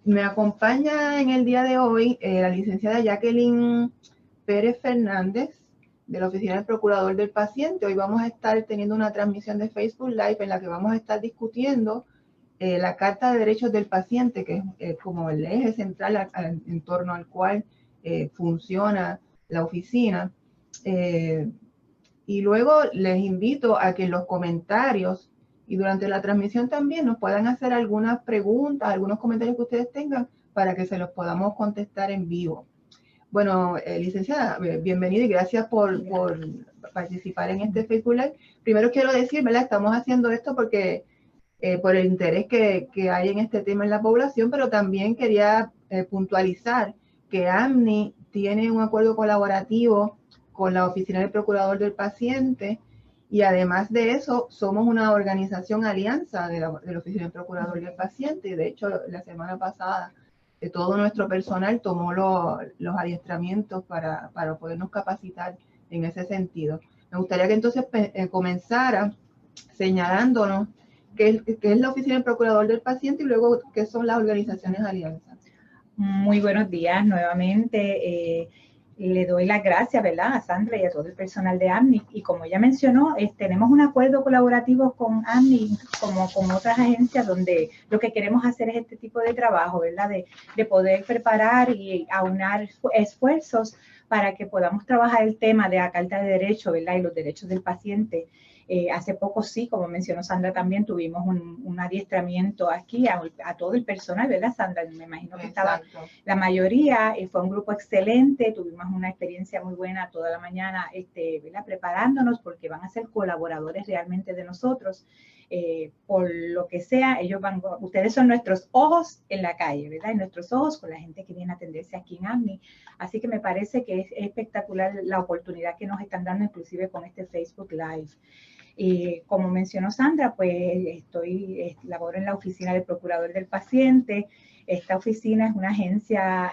Me acompaña en el día de hoy la licenciada Jacqueline Pérez Fernández, de la Oficina del Procurador del Paciente. Hoy vamos a estar teniendo una transmisión de Facebook Live en la que vamos a estar discutiendo la Carta de Derechos del Paciente, que es como el eje central en torno al cual funciona la oficina. Y luego les invito a que en los comentarios y durante la transmisión también nos puedan hacer algunas preguntas, algunos comentarios que ustedes tengan para que se los podamos contestar en vivo. Bueno, licenciada, bienvenida y gracias por participar en este Facebook Live. Primero quiero decir, ¿verdad? Estamos haciendo esto porque por el interés que hay en este tema en la población, pero también quería puntualizar que AMNI tiene un acuerdo colaborativo con la Oficina del Procurador del Paciente y además de eso somos una organización alianza de la Oficina del Procurador del Paciente y de hecho la semana pasada todo nuestro personal tomó los adiestramientos para podernos capacitar en ese sentido. Me gustaría que entonces comenzara señalándonos qué es la Oficina del Procurador del Paciente y luego qué son las organizaciones alianzas. Muy buenos días nuevamente. Le doy las gracias, ¿verdad?, a Sandra y a todo el personal de AMNI. Y como ella mencionó, tenemos un acuerdo colaborativo con AMNI, como con otras agencias, donde lo que queremos hacer es este tipo de trabajo, ¿verdad?, de poder preparar y aunar esfuerzos para que podamos trabajar el tema de la Carta de Derechos, ¿verdad?, y los derechos del paciente. Hace poco sí, como mencionó Sandra también, tuvimos un adiestramiento aquí a todo el personal, ¿verdad, Sandra? Me imagino que estaba la mayoría, fue un grupo excelente, tuvimos una experiencia muy buena toda la mañana, ¿verdad?, preparándonos porque van a ser colaboradores realmente de nosotros. Por lo que sea, ustedes son nuestros ojos en la calle, ¿verdad? Y nuestros ojos con la gente que viene a atenderse aquí en AMNI. Así que me parece que es espectacular la oportunidad que nos están dando, inclusive con este Facebook Live. Y como mencionó Sandra, pues laboro en la Oficina del Procurador del Paciente. Esta oficina es una agencia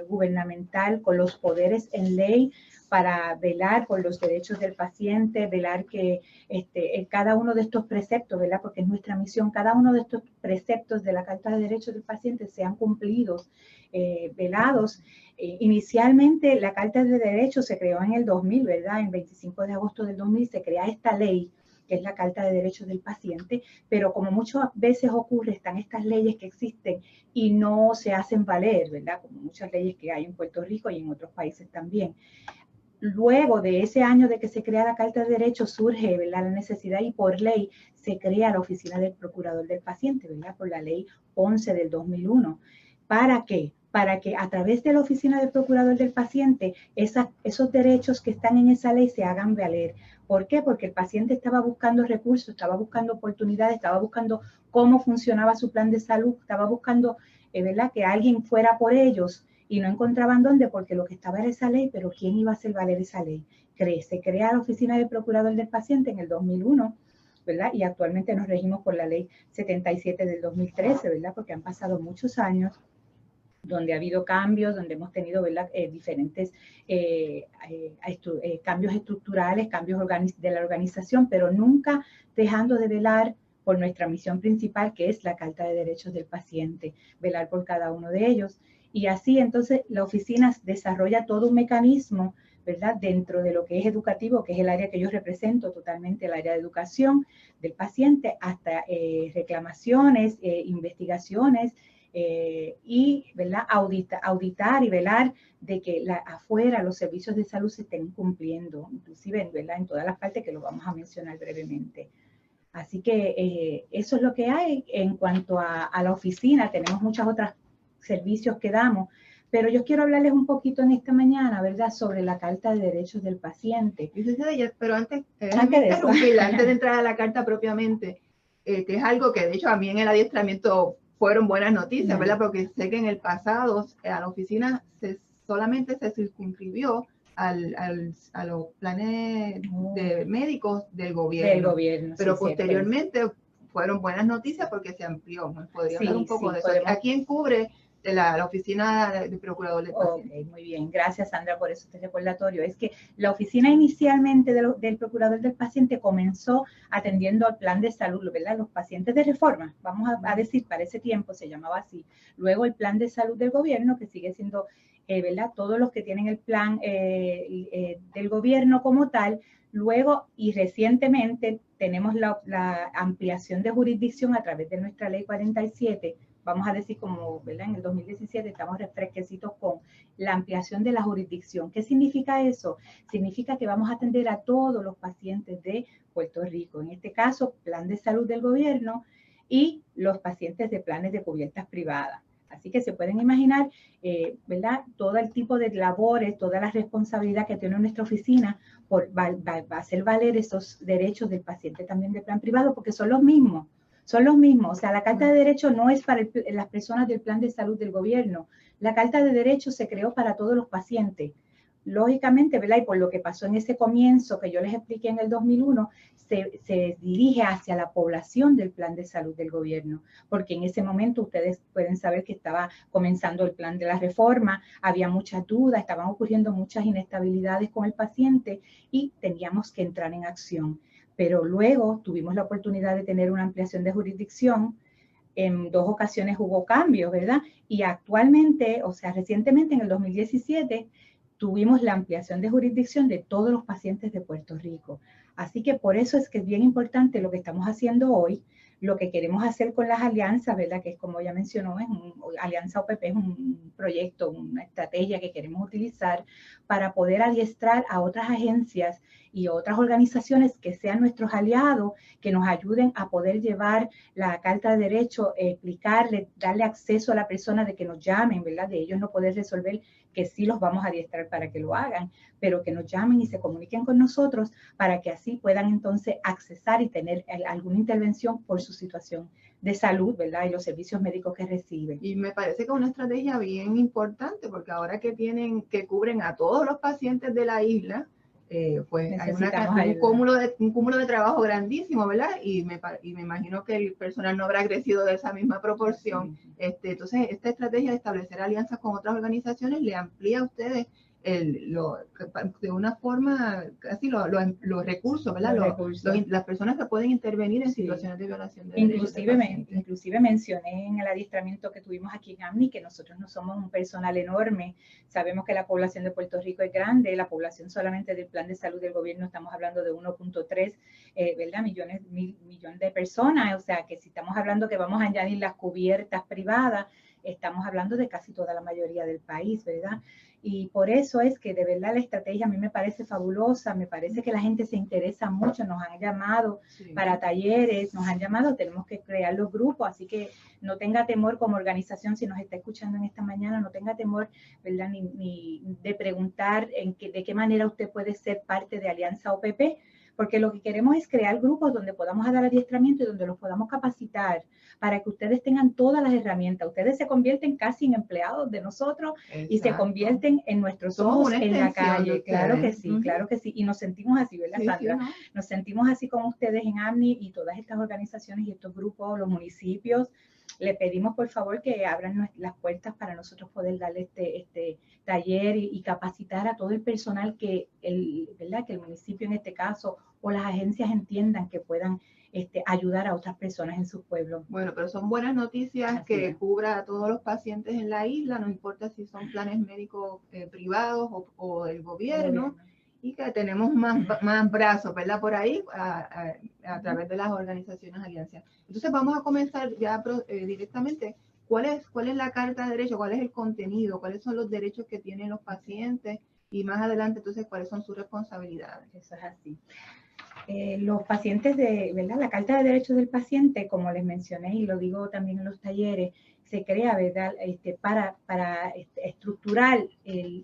gubernamental con los poderes en ley para velar por los derechos del paciente, velar que en cada uno de estos preceptos, ¿verdad?, porque es nuestra misión, cada uno de estos preceptos de la Carta de Derechos del Paciente sean cumplidos, velados. Inicialmente la Carta de Derechos se creó en el 2000, ¿verdad?, en 25 de agosto del 2000 se crea esta ley, que es la Carta de Derechos del Paciente, pero como muchas veces ocurre, están estas leyes que existen y no se hacen valer, ¿verdad?, como muchas leyes que hay en Puerto Rico y en otros países también. Luego de ese año de que se crea la Carta de Derechos surge, ¿verdad?, la necesidad y por ley se crea la Oficina del Procurador del Paciente, ¿verdad?, por la Ley 11 del 2001. ¿Para qué? Para que a través de la Oficina del Procurador del Paciente esos derechos que están en esa ley se hagan valer. ¿Por qué? Porque el paciente estaba buscando recursos, estaba buscando oportunidades, estaba buscando cómo funcionaba su plan de salud, estaba buscando, ¿verdad?, que alguien fuera por ellos y no encontraban dónde porque lo que estaba era esa ley, pero ¿quién iba a hacer valer esa ley? Se crea la Oficina del Procurador del Paciente en el 2001, ¿verdad? Y actualmente nos regimos por la Ley 77 del 2013, ¿verdad? Porque han pasado muchos años donde ha habido cambios, donde hemos tenido, ¿verdad?, diferentes cambios estructurales, cambios de la organización, pero nunca dejando de velar por nuestra misión principal, que es la Carta de Derechos del Paciente, velar por cada uno de ellos. Y así, entonces, la oficina desarrolla todo un mecanismo, ¿verdad?, dentro de lo que es educativo, que es el área que yo represento totalmente, el área de educación del paciente, hasta reclamaciones, investigaciones, y, ¿verdad?, auditar y velar de que afuera los servicios de salud se estén cumpliendo, inclusive, ¿verdad?, en todas las partes que lo vamos a mencionar brevemente. Así que eso es lo que hay en cuanto a la oficina. Tenemos muchos otros servicios que damos, pero yo quiero hablarles un poquito en esta mañana, ¿verdad?, sobre la Carta de Derechos del Paciente. Pero antes de entrar a la carta propiamente, que es algo que de hecho a mí en el adiestramiento fueron buenas noticias, ¿verdad?, porque sé que en el pasado a la oficina solamente se circunscribió a los planes de médicos del gobierno. Pero sí, posteriormente fueron buenas noticias porque se amplió. ¿Podría hablar un poco de eso? ¿A quién cubre la oficina del procurador del paciente. Ok, muy bien. Gracias, Sandra, por este recordatorio. Es que la oficina inicialmente del procurador del paciente comenzó atendiendo al plan de salud, ¿verdad? Los pacientes de reforma, vamos a decir, para ese tiempo se llamaba así. Luego el plan de salud del gobierno, que sigue siendo, ¿verdad? Todos los que tienen el plan del gobierno como tal. Luego y recientemente tenemos la ampliación de jurisdicción a través de nuestra ley 47, vamos a decir como, ¿verdad? En el 2017 estamos fresquecitos con la ampliación de la jurisdicción. ¿Qué significa eso? Significa que vamos a atender a todos los pacientes de Puerto Rico, en este caso, plan de salud del gobierno y los pacientes de planes de cubiertas privadas. Así que se pueden imaginar, ¿verdad? Todo el tipo de labores, toda la responsabilidad que tiene nuestra oficina va a hacer valer esos derechos del paciente también de plan privado, porque son los mismos. Son los mismos, o sea, la Carta de Derechos no es para las personas del plan de salud del gobierno. La Carta de Derechos se creó para todos los pacientes. Lógicamente, ¿verdad? Y por lo que pasó en ese comienzo que yo les expliqué en el 2001, se dirige hacia la población del plan de salud del gobierno, porque en ese momento ustedes pueden saber que estaba comenzando el plan de la reforma, había muchas dudas, estaban ocurriendo muchas inestabilidades con el paciente y teníamos que entrar en acción. Pero luego tuvimos la oportunidad de tener una ampliación de jurisdicción. En 2 ocasiones hubo cambios, ¿verdad? Y actualmente, o sea, recientemente en el 2017, tuvimos la ampliación de jurisdicción de todos los pacientes de Puerto Rico. Así que por eso es que es bien importante lo que estamos haciendo hoy, lo que queremos hacer con las alianzas, ¿verdad? Que es como ya mencionó, Alianza OPP es un proyecto, una estrategia que queremos utilizar para poder adiestrar a otras agencias y otras organizaciones que sean nuestros aliados, que nos ayuden a poder llevar la Carta de Derecho, explicarle, darle acceso a la persona de que nos llamen, ¿verdad? De ellos no poder resolver, que sí los vamos a adiestrar para que lo hagan, pero que nos llamen y se comuniquen con nosotros para que así puedan entonces accesar y tener alguna intervención por su situación de salud, ¿verdad? Y los servicios médicos que reciben. Y me parece que es una estrategia bien importante, porque ahora que cubren a todos los pacientes de la isla, pues hay un cúmulo de trabajo grandísimo, ¿verdad? Y me imagino que el personal no habrá crecido de esa misma proporción. Entonces, esta estrategia de establecer alianzas con otras organizaciones le amplía a ustedes de una forma casi los recursos, ¿verdad? Las personas que pueden intervenir en situaciones de violación de derechos. Inclusive mencioné en el adiestramiento que tuvimos aquí en AMNI que nosotros no somos un personal enorme. Sabemos que la población de Puerto Rico es grande, la población solamente del plan de salud del gobierno estamos hablando de 1.3 ¿verdad? Millones de personas, o sea que si estamos hablando que vamos a añadir las cubiertas privadas, estamos hablando de casi toda la mayoría del país, ¿verdad? Y por eso es que de verdad la estrategia a mí me parece fabulosa, me parece que la gente se interesa mucho, nos han llamado para talleres, nos han llamado, tenemos que crear los grupos, así que no tenga temor como organización, si nos está escuchando en esta mañana, no tenga temor, ¿verdad? Ni de preguntar de qué manera usted puede ser parte de Alianza OPP, porque lo que queremos es crear grupos donde podamos dar adiestramiento y donde los podamos capacitar para que ustedes tengan todas las herramientas. Ustedes se convierten casi en empleados de nosotros. Exacto. Y se convierten en nuestros ojos en la calle. Claro que sí, claro que sí. Y nos sentimos así, ¿verdad, Sandra? Sí, ¿no? Nos sentimos así con ustedes en AMNI y todas estas organizaciones y estos grupos, los municipios. Le pedimos por favor que abran las puertas para nosotros poder darle este taller y capacitar a todo el personal ¿verdad? Que el municipio en este caso o las agencias entiendan que puedan ayudar a otras personas en sus pueblos. Bueno, pero son buenas noticias así que cubra a todos los pacientes en la isla, no importa si son planes médicos privados o del gobierno, y que tenemos más brazos, ¿verdad? Por ahí a través de las organizaciones alianzas. Entonces vamos a comenzar ya directamente. ¿Cuál es la Carta de Derechos? ¿Cuál es el contenido? ¿Cuáles son los derechos que tienen los pacientes? Y más adelante, entonces, ¿cuáles son sus responsabilidades? Eso es así. Los pacientes ¿verdad? La Carta de Derechos del Paciente, como les mencioné y lo digo también en los talleres, se crea, ¿verdad? Para estructurar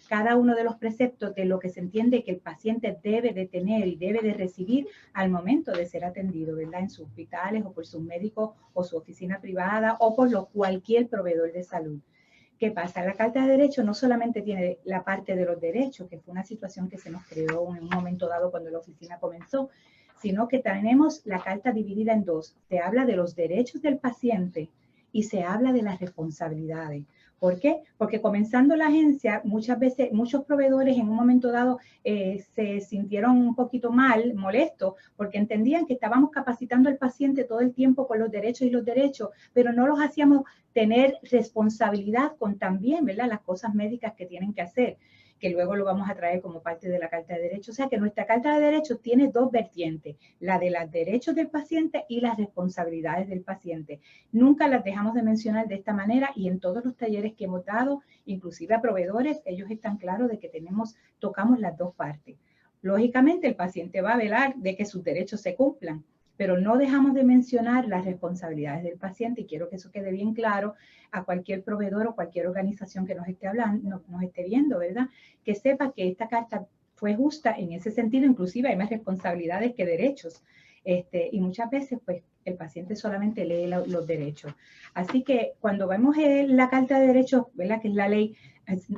cada uno de los preceptos de lo que se entiende que el paciente debe de tener y debe de recibir al momento de ser atendido, ¿verdad? En sus hospitales o por sus médicos o su oficina privada o por cualquier proveedor de salud. ¿Qué pasa? La Carta de Derechos no solamente tiene la parte de los derechos, que fue una situación que se nos creó en un momento dado cuando la oficina comenzó, sino que tenemos la Carta dividida en dos. Se habla de los derechos del paciente y se habla de las responsabilidades. ¿Por qué? Porque comenzando la agencia, muchas veces, muchos proveedores en un momento dado se sintieron un poquito mal, molestos, porque entendían que estábamos capacitando al paciente todo el tiempo con los derechos, pero no los hacíamos tener responsabilidad con también, ¿verdad?, las cosas médicas que tienen que hacer, que luego lo vamos a traer como parte de la Carta de Derechos. O sea que nuestra Carta de Derechos tiene dos vertientes, la de los derechos del paciente y las responsabilidades del paciente. Nunca las dejamos de mencionar de esta manera, y en todos los talleres que hemos dado, inclusive a proveedores, ellos están claros de que tocamos las dos partes. Lógicamente el paciente va a velar de que sus derechos se cumplan, pero no dejamos de mencionar las responsabilidades del paciente, y quiero que eso quede bien claro a cualquier proveedor o cualquier organización que nos esté hablando, nos esté viendo, ¿verdad? Que sepa que esta carta fue justa en ese sentido, inclusive hay más responsabilidades que derechos, y muchas veces pues el paciente solamente lee los derechos. Así que cuando vemos la Carta de Derechos, ¿verdad?, que es la ley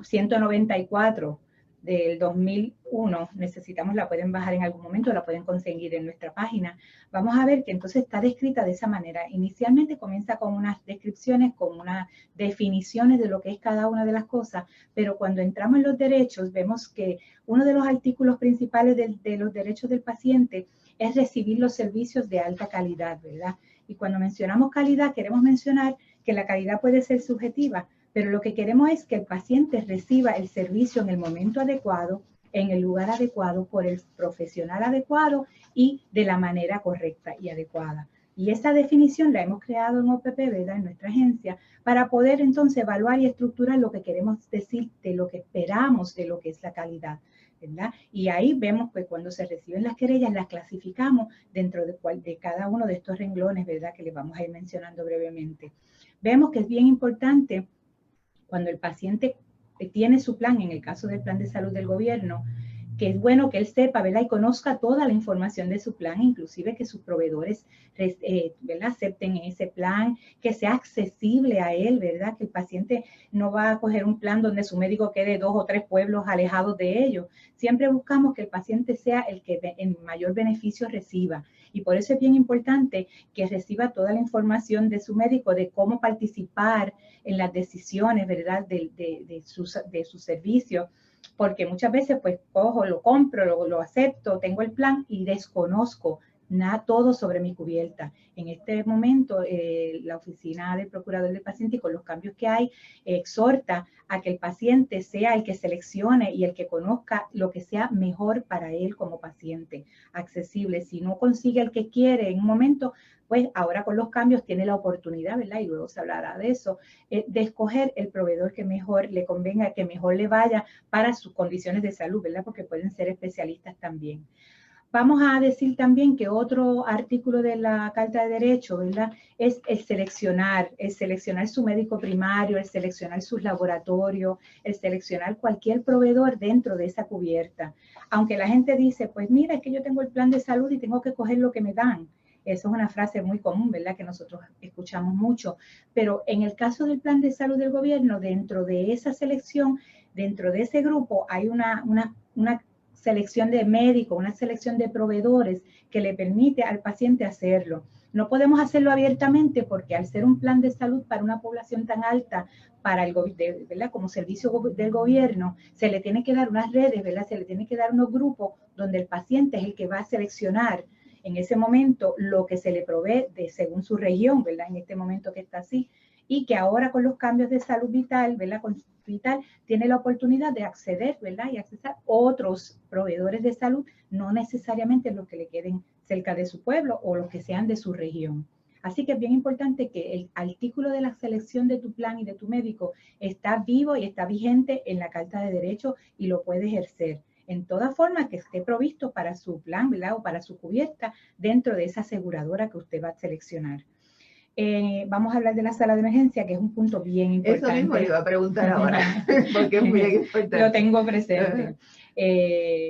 194 del 2001, necesitamos, la pueden bajar en algún momento, la pueden conseguir en nuestra página. Vamos a ver que entonces está descrita de esa manera. Inicialmente comienza con unas descripciones, con unas definiciones de lo que es cada una de las cosas, pero cuando entramos en los derechos, vemos que uno de los artículos principales de los derechos del paciente es recibir los servicios de alta calidad, ¿verdad? Y cuando mencionamos calidad, queremos mencionar que la calidad puede ser subjetiva, pero lo que queremos es que el paciente reciba el servicio en el momento adecuado, en el lugar adecuado, por el profesional adecuado y de la manera correcta y adecuada. Y esa definición la hemos creado en OPP, ¿verdad?, en nuestra agencia, para poder entonces evaluar y estructurar lo que queremos decir de lo que esperamos de lo que es la calidad, ¿verdad? Y ahí vemos que cuando se reciben las querellas, las clasificamos dentro de cada uno de estos renglones, ¿verdad?, que les vamos a ir mencionando brevemente. Vemos que es bien importante cuando el paciente tiene su plan, en el caso del plan de salud del gobierno, que es bueno que él sepa, ¿verdad?, y conozca toda la información de su plan, inclusive que sus proveedores, ¿verdad?, acepten ese plan, que sea accesible a él, ¿verdad?, que el paciente no va a coger un plan donde su médico quede 2 o 3 pueblos alejados de ellos. Siempre buscamos que el paciente sea el que en mayor beneficio reciba, y por eso es bien importante que reciba toda la información de su médico de cómo participar en las decisiones, ¿verdad?, de su servicio, porque muchas veces pues cojo, lo compro, lo acepto, tengo el plan y desconozco todo sobre mi cubierta. En este momento, la Oficina del Procurador del Paciente, y con los cambios que hay, exhorta a que el paciente sea el que seleccione y el que conozca lo que sea mejor para él como paciente, accesible. Si no consigue el que quiere en un momento, pues ahora con los cambios tiene la oportunidad, ¿verdad?, y luego se hablará de eso, de escoger el proveedor que mejor le convenga, que mejor le vaya para sus condiciones de salud, ¿verdad?, porque pueden ser especialistas también. Vamos a decir también que otro artículo de la Carta de Derechos, ¿verdad?, es el seleccionar su médico primario, el seleccionar sus laboratorios, el seleccionar cualquier proveedor dentro de esa cubierta. Aunque la gente dice, pues mira, es que yo tengo el plan de salud y tengo que coger lo que me dan. Eso es una frase muy común, ¿verdad?, que nosotros escuchamos mucho. Pero en el caso del plan de salud del gobierno, dentro de esa selección, dentro de ese grupo, hay una selección de médicos, una selección de proveedores que le permite al paciente hacerlo. No podemos hacerlo abiertamente porque al ser un plan de salud para una población tan alta, para el gobierno, ¿verdad?, como servicio del gobierno, se le tiene que dar unas redes, ¿verdad?, se le tiene que dar unos grupos donde el paciente es el que va a seleccionar en ese momento lo que se le provee según su región, ¿verdad?, en este momento que está así, y que ahora con los cambios de salud vital, ¿verdad?, con vital, tiene la oportunidad de acceder, ¿verdad?, y accesar otros proveedores de salud, no necesariamente los que le queden cerca de su pueblo o los que sean de su región. Así que es bien importante que el artículo de la selección de tu plan y de tu médico está vivo y está vigente en la Carta de Derechos y lo puede ejercer en toda forma que esté provisto para su plan, ¿verdad?, o para su cubierta dentro de esa aseguradora que usted va a seleccionar. Vamos a hablar de la sala de emergencia, que es un punto bien importante. Eso mismo le iba a preguntar ahora, porque es muy importante. Lo tengo presente.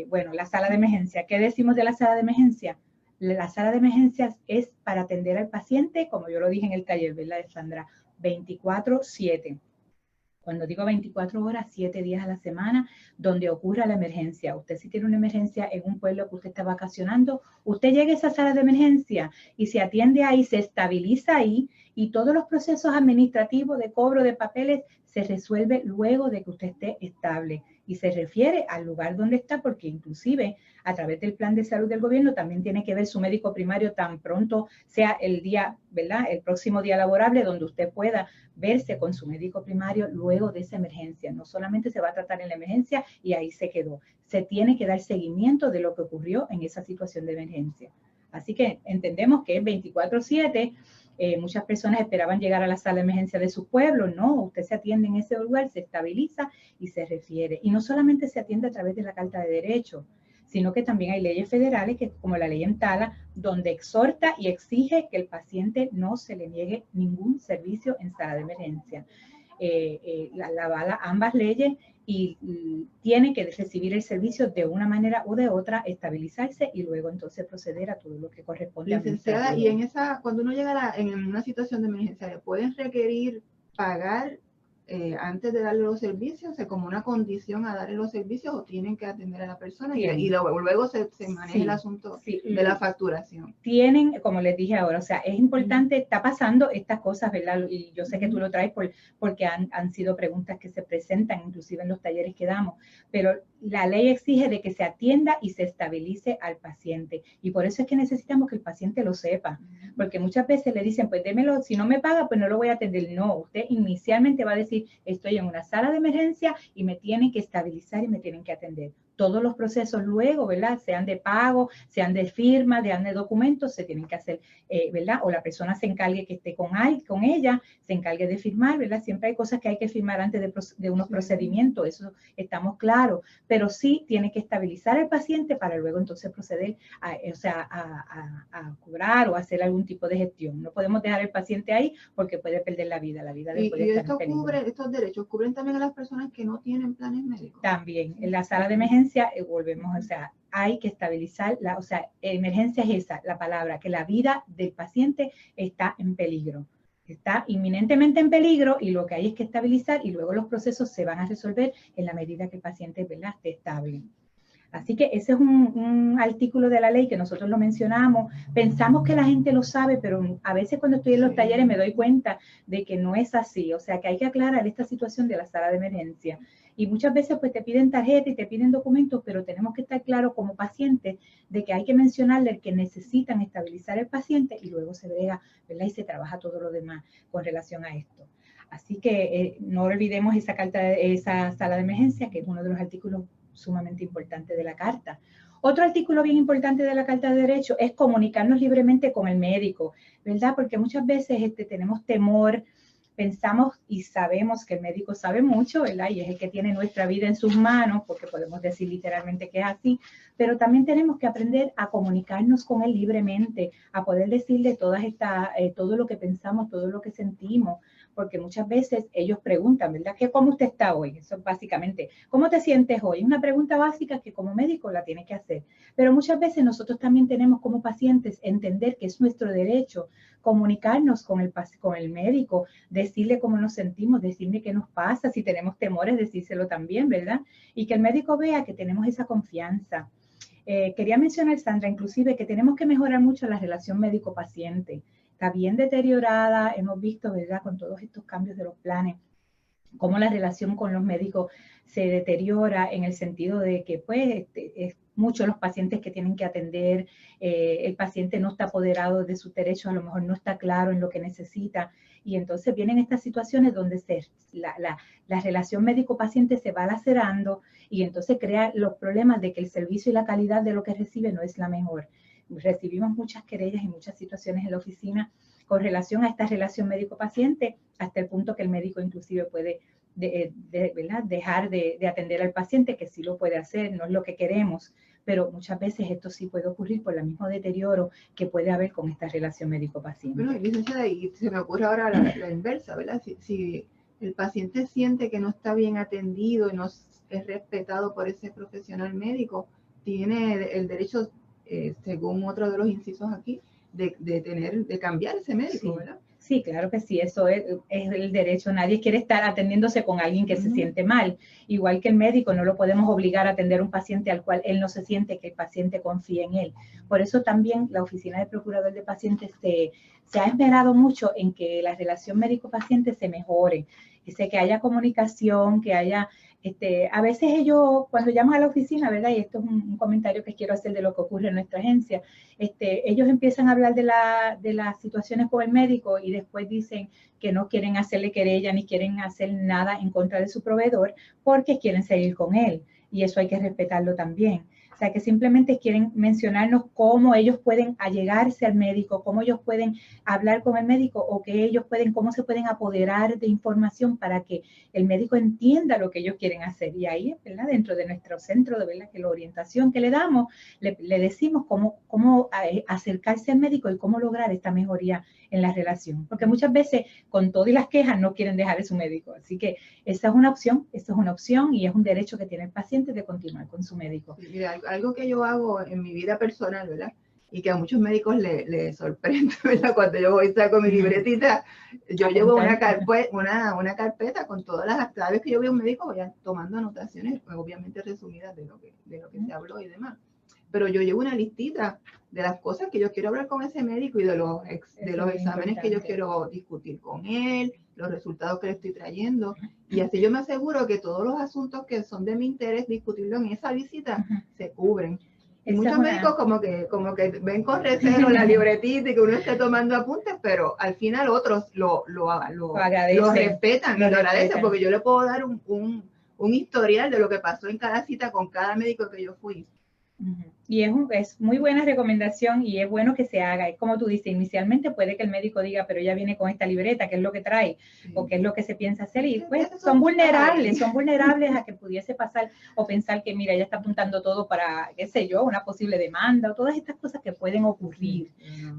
Bueno, la sala de emergencia. ¿Qué decimos de la sala de emergencia? La sala de emergencias es para atender al paciente, como yo lo dije en el taller, ¿verdad, Sandra? 24/7. Cuando digo 24 horas, 7 días a la semana, donde ocurra la emergencia. Usted si tiene una emergencia en un pueblo que usted está vacacionando, usted llega a esa sala de emergencia y se atiende ahí, se estabiliza ahí, y todos los procesos administrativos de cobro de papeles se resuelve luego de que usted esté estable y se refiere al lugar donde está, porque inclusive a través del plan de salud del gobierno también tiene que ver su médico primario tan pronto sea el día, ¿verdad? El próximo día laborable donde usted pueda verse con su médico primario luego de esa emergencia. No solamente se va a tratar en la emergencia y ahí se quedó. Se tiene que dar seguimiento de lo que ocurrió en esa situación de emergencia. Así que entendemos que es 24/7. Muchas personas esperaban llegar a la sala de emergencia de su pueblo. No, usted se atiende en ese lugar, se estabiliza y se refiere. Y no solamente se atiende a través de la Carta de Derechos, sino que también hay leyes federales, que, como la ley EMTALA, donde exhorta y exige que el paciente no se le niegue ningún servicio en sala de emergencia. La avala ambas leyes y tiene que recibir el servicio de una manera u de otra, estabilizarse y luego entonces proceder a todo lo que corresponde. Licenciada, y cuando uno llega en una situación de emergencia, ¿le pueden requerir pagar antes de darle los servicios? O sea, como una condición a darle los servicios, ¿o tienen que atender a la persona? Y luego se maneja el asunto de la facturación. Tienen, como les dije ahora, o sea, es importante, está pasando estas cosas, ¿verdad? Y yo sé que tú lo traes porque han sido preguntas que se presentan inclusive en los talleres que damos, pero la ley exige de que se atienda y se estabilice al paciente. Y por eso es que necesitamos que el paciente lo sepa, porque muchas veces le dicen, pues démelo, si no me paga, pues no lo voy a atender. No, usted inicialmente va a decir, estoy en una sala de emergencia y me tienen que estabilizar y me tienen que atender. Todos los procesos luego, ¿verdad? Sean de pago, sean de firma, sean de documentos, se tienen que hacer, ¿verdad? O la persona se encargue que esté con ella, se encargue de firmar, ¿verdad? Siempre hay cosas que hay que firmar antes de unos procedimientos, eso estamos claros, pero sí tiene que estabilizar al paciente para luego entonces proceder a cobrar o hacer algún tipo de gestión. No podemos dejar al paciente ahí porque puede perder la vida después de estar en peligro. ¿Estos derechos cubren también a las personas que no tienen planes médicos? También, en la sala de emergencia volvemos, o sea, hay que estabilizar, emergencia es esa, la palabra, que la vida del paciente está en peligro, está inminentemente en peligro y lo que hay es que estabilizar y luego los procesos se van a resolver en la medida que el paciente, ¿verdad?, esté estable. Así que ese es un artículo de la ley que nosotros lo mencionamos. Pensamos que la gente lo sabe, pero a veces cuando estoy en los talleres me doy cuenta de que no es así. O sea, que hay que aclarar esta situación de la sala de emergencia. Y muchas veces pues te piden tarjeta y te piden documentos, pero tenemos que estar claros como pacientes de que hay que mencionarle que necesitan estabilizar el paciente y luego se brega, ¿verdad? Y se trabaja todo lo demás con relación a esto. Así que no olvidemos esa sala de emergencia, que es uno de los artículos sumamente importante de la Carta. Otro artículo bien importante de la Carta de Derechos es comunicarnos libremente con el médico, ¿verdad? Porque muchas veces tenemos temor, pensamos y sabemos que el médico sabe mucho, ¿verdad? Y es el que tiene nuestra vida en sus manos, porque podemos decir literalmente que es así, pero también tenemos que aprender a comunicarnos con él libremente, a poder decirle todo lo que pensamos, todo lo que sentimos, porque muchas veces ellos preguntan, ¿verdad? ¿Cómo usted está hoy? Eso es básicamente, ¿cómo te sientes hoy? Es una pregunta básica que como médico la tiene que hacer, pero muchas veces nosotros también tenemos como pacientes entender que es nuestro derecho comunicarnos con el médico, decirle cómo nos sentimos, decirle qué nos pasa, si tenemos temores, decírselo también, ¿verdad? Y que el médico vea que tenemos esa confianza. Quería mencionar, Sandra, inclusive que tenemos que mejorar mucho la relación médico-paciente. Está bien deteriorada, hemos visto, ¿verdad?, con todos estos cambios de los planes, cómo la relación con los médicos se deteriora en el sentido de que, pues, es muchos los pacientes que tienen que atender, el paciente no está apoderado de sus derechos, a lo mejor no está claro en lo que necesita, y entonces vienen estas situaciones donde la relación médico-paciente se va lacerando y entonces crea los problemas de que el servicio y la calidad de lo que recibe no es la mejor. Recibimos muchas querellas y muchas situaciones en la oficina con relación a esta relación médico-paciente, hasta el punto que el médico inclusive puede ¿verdad?, dejar de atender al paciente, que sí lo puede hacer, no es lo que queremos, pero muchas veces esto sí puede ocurrir por el mismo deterioro que puede haber con esta relación médico-paciente. Bueno, licenciada, y se me ocurre ahora la inversa, ¿verdad? Si el paciente siente que no está bien atendido y no es respetado por ese profesional médico, tiene el derecho, según otro de los incisos aquí, de cambiar ese médico, sí, ¿verdad? Sí, claro que sí, eso es el derecho. Nadie quiere estar atendiéndose con alguien que se siente mal. Igual que el médico, no lo podemos obligar a atender a un paciente al cual él no se siente que el paciente confía en él. Por eso también la Oficina de Procurador de Pacientes se ha esmerado mucho en que la relación médico-paciente se mejore, Dice que haya comunicación, que haya, a veces ellos cuando llaman a la oficina, ¿verdad? Y esto es un comentario que quiero hacer de lo que ocurre en nuestra agencia, ellos empiezan a hablar de las situaciones con el médico y después dicen que no quieren hacerle querella ni quieren hacer nada en contra de su proveedor porque quieren seguir con él. Y eso hay que respetarlo también. O sea, que simplemente quieren mencionarnos cómo ellos pueden allegarse al médico, cómo ellos pueden hablar con el médico o que ellos pueden, cómo se pueden apoderar de información para que el médico entienda lo que ellos quieren hacer. Y ahí, ¿verdad? Dentro de nuestro centro, de verdad, que la orientación que le damos, le decimos cómo acercarse al médico y cómo lograr esta mejoría en la relación. Porque muchas veces, con todo y las quejas, no quieren dejar a su médico. Así que esa es una opción y es un derecho que tiene el paciente de continuar con su médico. Mira, algo que yo hago en mi vida personal, ¿verdad? Y que a muchos médicos les sorprende, ¿verdad? Cuando yo voy y saco mi libretita, yo llevo una carpeta con todas las, cada vez que yo veo un médico voy tomando anotaciones, obviamente resumidas de lo que se habló y demás. Pero yo llevo una listita de las cosas que yo quiero hablar con ese médico y de los exámenes que yo quiero discutir con él, los resultados que le estoy trayendo. Y así yo me aseguro que todos los asuntos que son de mi interés discutirlo en esa visita se cubren. Y muchos médicos como que ven con recelo la libretita y que uno esté tomando apuntes, pero al final otros lo respetan, lo agradecen, porque yo le puedo dar un historial de lo que pasó en cada cita con cada médico que yo fui. Y es muy buena recomendación y es bueno que se haga. Es como tú dices, inicialmente puede que el médico diga, pero ella viene con esta libreta, ¿qué es lo que trae? Sí. O qué es lo que se piensa hacer. Y pues son vulnerables a que pudiese pasar o pensar que, mira, ella está apuntando todo para, qué sé yo, una posible demanda o todas estas cosas que pueden ocurrir.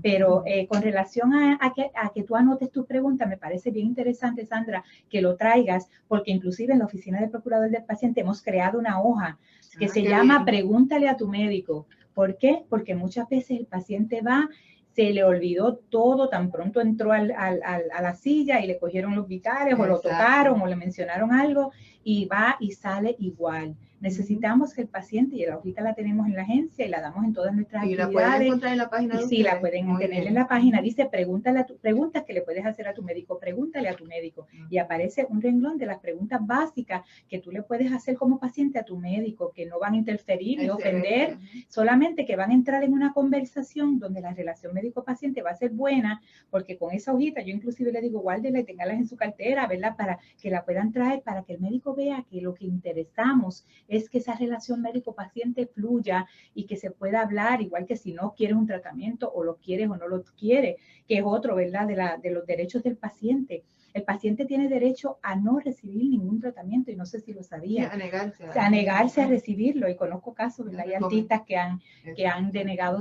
Pero con relación a que tú anotes tus preguntas, me parece bien interesante, Sandra, que lo traigas, porque inclusive en la oficina del procurador del paciente hemos creado una hoja que se llama Pregúntale a tu médico. ¿Por qué? Porque muchas veces el paciente va, se le olvidó todo, tan pronto entró a la silla y le cogieron los vitales o lo tocaron o le mencionaron algo y va y sale igual. Necesitamos que el paciente, y la hojita la tenemos en la agencia y la damos en todas nuestras actividades. Y la pueden encontrar en la página de Sí, la pueden tener en la página. Dice, preguntas que le puedes hacer a tu médico, pregúntale a tu médico. Y aparece un renglón de las preguntas básicas que tú le puedes hacer como paciente a tu médico, que no van a interferir ni ofender, solamente que van a entrar en una conversación donde la relación médico-paciente va a ser buena, porque con esa hojita yo inclusive le digo, guárdela y téngalas en su cartera, ¿verdad? Para que la puedan traer, para que el médico vea que lo que interesamos es que esa relación médico-paciente fluya y que se pueda hablar, igual que si no quieres un tratamiento o lo quieres o no lo quieres, que es otro, ¿verdad? De los derechos del paciente. El paciente tiene derecho a no recibir ningún tratamiento y no sé si lo sabía. Sí, a negarse a recibirlo y conozco casos, ¿verdad? Hay artistas que han denegado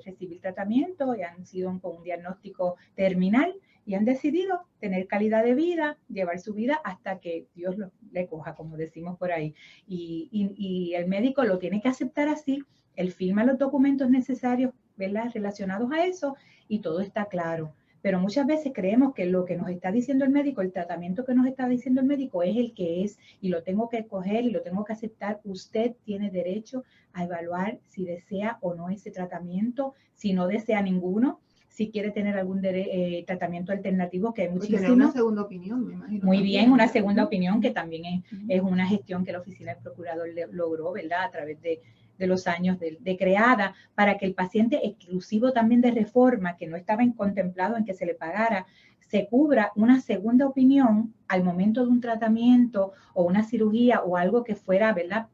recibir tratamiento y han sido con un diagnóstico terminal y han decidido tener calidad de vida, llevar su vida hasta que Dios le coja, como decimos por ahí. Y el médico lo tiene que aceptar así, él firma los documentos necesarios, ¿verdad?, relacionados a eso y todo está claro. Pero muchas veces creemos que lo que nos está diciendo el médico, el tratamiento que nos está diciendo el médico es el que es y lo tengo que coger y lo tengo que aceptar. Usted tiene derecho a evaluar si desea o no ese tratamiento, si no desea ninguno, si quiere tener algún tratamiento alternativo, que hay muchísimos. Tener una segunda opinión, me imagino. Muy bien, una segunda opinión que también es una gestión que la oficina del procurador logró, ¿verdad?, a través de los años de creada, para que el paciente exclusivo también de reforma, que no estaba contemplado en que se le pagara, se cubra una segunda opinión al momento de un tratamiento o una cirugía o algo que fuera, ¿verdad?,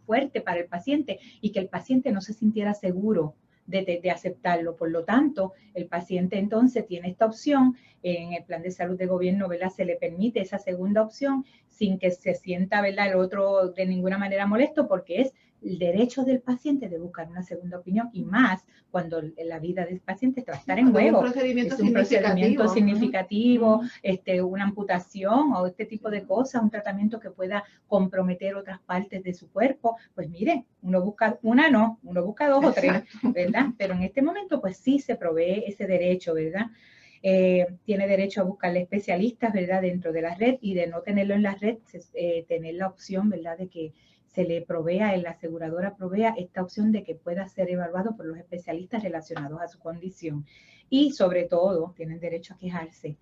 fuerte para el paciente y que el paciente no se sintiera seguro de aceptarlo. Por lo tanto, el paciente entonces tiene esta opción. En el plan de salud de gobierno, ¿verdad?, se le permite esa segunda opción sin que se sienta, ¿verdad?, el otro de ninguna manera molesto, porque es el derecho del paciente de buscar una segunda opinión, y más cuando la vida del paciente va a estar en juego. Es un procedimiento significativo, una amputación o este tipo de cosas, un tratamiento que pueda comprometer otras partes de su cuerpo. Pues mire, uno busca uno busca dos o tres, ¿verdad? Pero en este momento pues sí se provee ese derecho, ¿verdad? Tiene derecho a buscarle especialistas, ¿verdad?, dentro de la red, y de no tenerlo en la red, tener la opción, ¿verdad?, de que se le provea, la aseguradora provea esta opción de que pueda ser evaluado por los especialistas relacionados a su condición. Y sobre todo, tienen derecho a quejarse.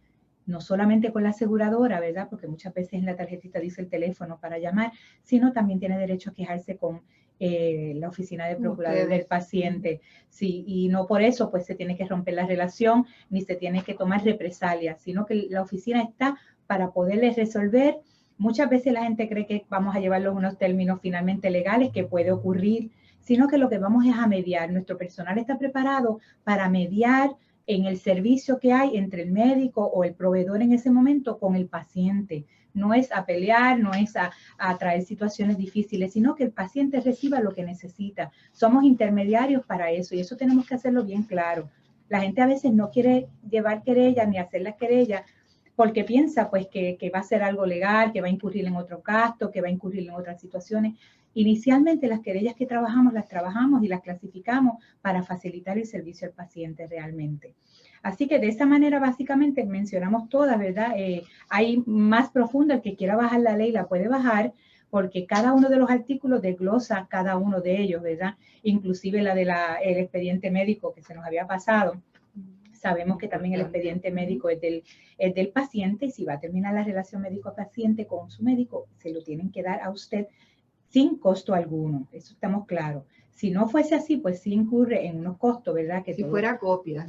no solamente con la aseguradora, ¿verdad? Porque muchas veces en la tarjetita dice el teléfono para llamar, sino también tiene derecho a quejarse con la oficina de procurador del paciente. Sí, y no por eso pues se tiene que romper la relación, ni se tiene que tomar represalias, sino que la oficina está para poderles resolver. Muchas veces la gente cree que vamos a llevarlos unos términos finalmente legales, que puede ocurrir, sino que lo que vamos es a mediar. Nuestro personal está preparado para mediar en el servicio que hay entre el médico o el proveedor en ese momento con el paciente. No es a pelear, no es a traer situaciones difíciles, sino que el paciente reciba lo que necesita. Somos intermediarios para eso y eso tenemos que hacerlo bien claro. La gente a veces no quiere llevar querellas ni hacer las querellas porque piensa pues que va a ser algo legal, que va a incurrir en otro gasto, que va a incurrir en otras situaciones. Inicialmente las querellas que trabajamos, las trabajamos y las clasificamos para facilitar el servicio al paciente realmente. Así que de esa manera básicamente mencionamos todas, ¿verdad? Hay más profundo, el que quiera bajar la ley la puede bajar, porque cada uno de los artículos desglosa cada uno de ellos, ¿verdad? Inclusive la del expediente médico que se nos había pasado. Sabemos que también el expediente médico es del paciente y si va a terminar la relación médico-paciente con su médico, se lo tienen que dar a usted sin costo alguno, eso estamos claros. Si no fuese así, pues sí incurre en unos costos, ¿verdad? Que si fuera copia,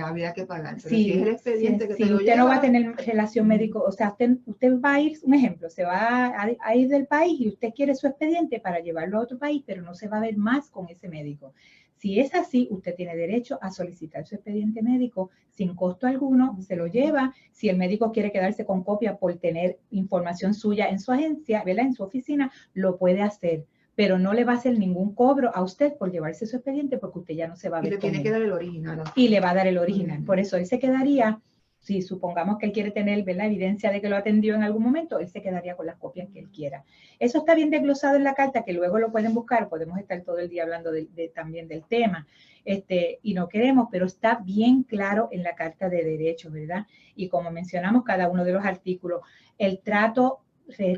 habría que pagar. Pero sí, si es el expediente que sí, te lo usted lleva, no va a tener relación médico, o sea, usted va a ir, un ejemplo, se va a ir del país y usted quiere su expediente para llevarlo a otro país, pero no se va a ver más con ese médico. Si es así, usted tiene derecho a solicitar su expediente médico sin costo alguno, se lo lleva. Si el médico quiere quedarse con copia por tener información suya en su agencia, ¿verdad? En su oficina, lo puede hacer, pero no le va a hacer ningún cobro a usted por llevarse su expediente porque usted ya no se va a ver. Y le tiene que dar el original. Y le va a dar el original. Por eso él se quedaría, si supongamos que él quiere tener la evidencia de que lo atendió en algún momento, él se quedaría con las copias que él quiera. Eso está bien desglosado en la carta, que luego lo pueden buscar, podemos estar todo el día hablando también del tema, y no queremos, pero está bien claro en la Carta de Derechos, ¿verdad? Y como mencionamos cada uno de los artículos, el trato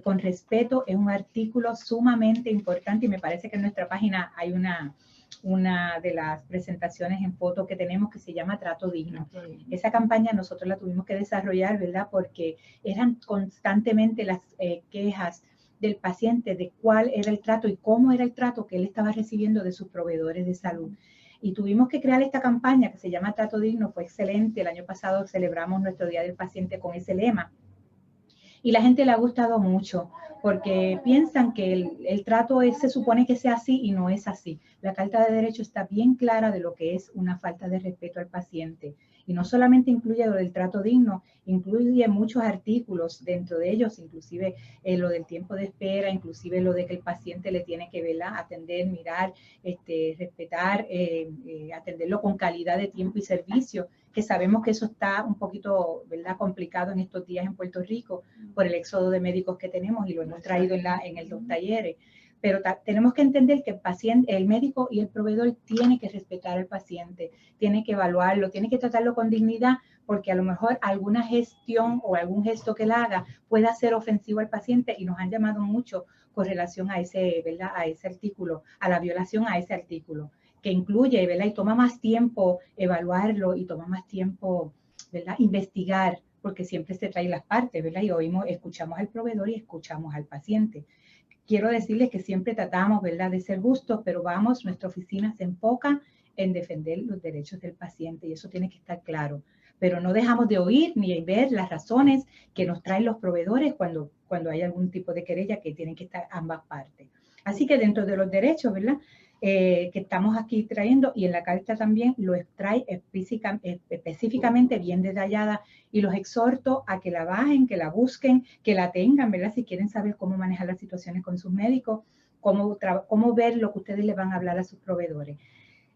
con respeto es un artículo sumamente importante y me parece que en nuestra página hay una de las presentaciones en foto que tenemos que se llama Trato Digno. Esa campaña nosotros la tuvimos que desarrollar, ¿verdad? Porque eran constantemente las quejas del paciente de cuál era el trato y cómo era el trato que él estaba recibiendo de sus proveedores de salud. Y tuvimos que crear esta campaña que se llama Trato Digno, fue excelente. El año pasado celebramos nuestro Día del Paciente con ese lema. Y la gente le ha gustado mucho porque piensan que el trato se supone que sea así y no es así. La Carta de Derechos está bien clara de lo que es una falta de respeto al paciente. Y no solamente incluye lo del trato digno, incluye muchos artículos dentro de ellos, inclusive lo del tiempo de espera, inclusive lo de que el paciente le tiene que velar, atender, mirar, respetar, atenderlo con calidad de tiempo y servicio, que sabemos que eso está un poquito, ¿verdad?, complicado en estos días en Puerto Rico por el éxodo de médicos que tenemos y lo hemos traído en los talleres. Pero tenemos que entender que el médico y el proveedor tiene que respetar al paciente, tiene que evaluarlo, tiene que tratarlo con dignidad, porque a lo mejor alguna gestión o algún gesto que él haga pueda ser ofensivo al paciente y nos han llamado mucho con relación a ese, ¿verdad?, a ese artículo, a la violación a ese artículo, que incluye, ¿verdad?, y toma más tiempo evaluarlo y toma más tiempo, ¿verdad?, investigar, porque siempre se trae las partes, ¿verdad? Y escuchamos al proveedor y escuchamos al paciente. Quiero decirles que siempre tratamos, ¿verdad?, de ser justos, pero nuestra oficina se enfoca en defender los derechos del paciente y eso tiene que estar claro. Pero no dejamos de oír ni ver las razones que nos traen los proveedores cuando hay algún tipo de querella, que tienen que estar ambas partes. Así que dentro de los derechos, ¿verdad?, que estamos aquí trayendo, y en la carta también lo trae específicamente bien detallada, y los exhorto a que la bajen, que la busquen, que la tengan, ¿verdad? Si quieren saber cómo manejar las situaciones con sus médicos, cómo ver lo que ustedes le van a hablar a sus proveedores.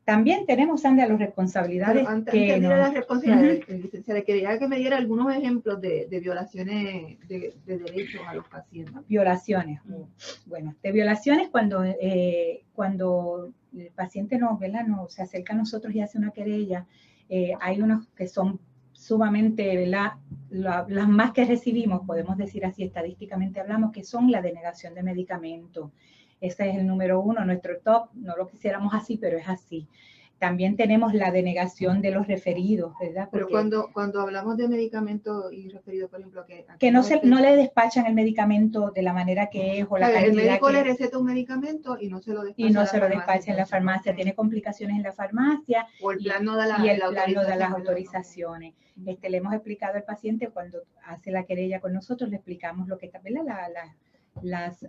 También tenemos, Sandra, las responsabilidades. Pero antes de las responsabilidades, se le quería que me diera algunos ejemplos de violaciones de derechos a los pacientes. Violaciones. Bueno, de violaciones cuando el paciente se acerca a nosotros y hace una querella, hay unos que son sumamente, ¿verdad?, las más que recibimos, podemos decir así, estadísticamente hablamos, que son la denegación de medicamentos. Ese es el número uno, nuestro top, no lo quisiéramos así, pero es así. También tenemos la denegación de los referidos, ¿verdad? Porque, pero cuando hablamos de medicamento y referido, por ejemplo, que no le despachan el medicamento de la manera que es o la cantidad. El médico le receta un medicamento y no se lo despacha, en la farmacia. Tiene complicaciones en la farmacia. O el plan no da las autorizaciones. Le hemos explicado al paciente cuando hace la querella con nosotros, le explicamos lo que está, ¿verdad? Las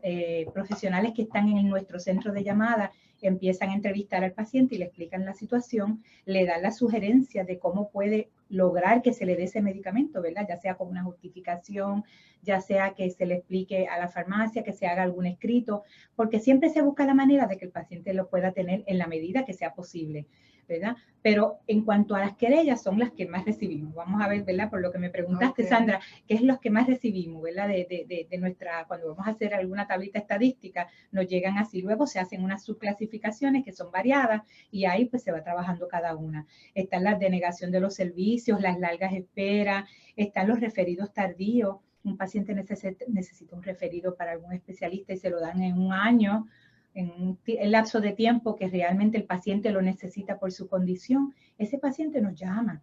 profesionales que están en nuestro centro de llamada empiezan a entrevistar al paciente y le explican la situación, le dan la sugerencia de cómo puede lograr que se le dé ese medicamento, ¿verdad? Ya sea con una justificación, ya sea que se le explique a la farmacia, que se haga algún escrito, porque siempre se busca la manera de que el paciente lo pueda tener en la medida que sea posible, ¿verdad? Pero en cuanto a las querellas, son las que más recibimos. Vamos a ver, ¿verdad? Por lo que me preguntaste, Sandra, ¿qué es los que más recibimos, ¿verdad? De nuestra, cuando vamos a hacer alguna tablita estadística, nos llegan así. Luego se hacen unas subclasificaciones que son variadas y ahí pues se va trabajando cada una. Están las denegación de los servicios, las largas esperas, están los referidos tardíos. Un paciente necesita un referido para algún especialista y se lo dan en un año, en el lapso de tiempo que realmente el paciente lo necesita por su condición. Ese paciente nos llama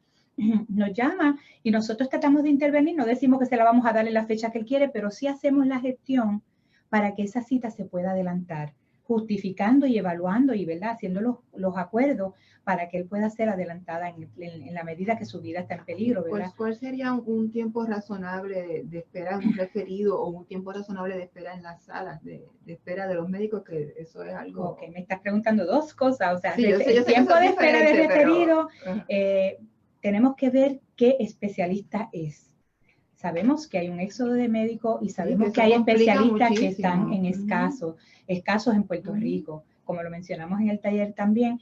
y nosotros tratamos de intervenir. No decimos que se la vamos a dar en la fecha que él quiere, pero sí hacemos la gestión para que esa cita se pueda adelantar, justificando y evaluando y, ¿verdad?, haciendo los acuerdos para que él pueda ser adelantada en la medida que su vida está en peligro, ¿verdad? ¿Cuál sería un tiempo razonable de espera en un referido o un tiempo razonable de espera en las salas de espera de los médicos? Que eso es algo... Ok, me estás preguntando dos cosas, o sea, sí, el tiempo de espera de referido, tenemos que ver qué especialista es. Sabemos que hay un éxodo de médicos y sabemos que hay especialistas que están en escasos en Puerto Rico. Como lo mencionamos en el taller también,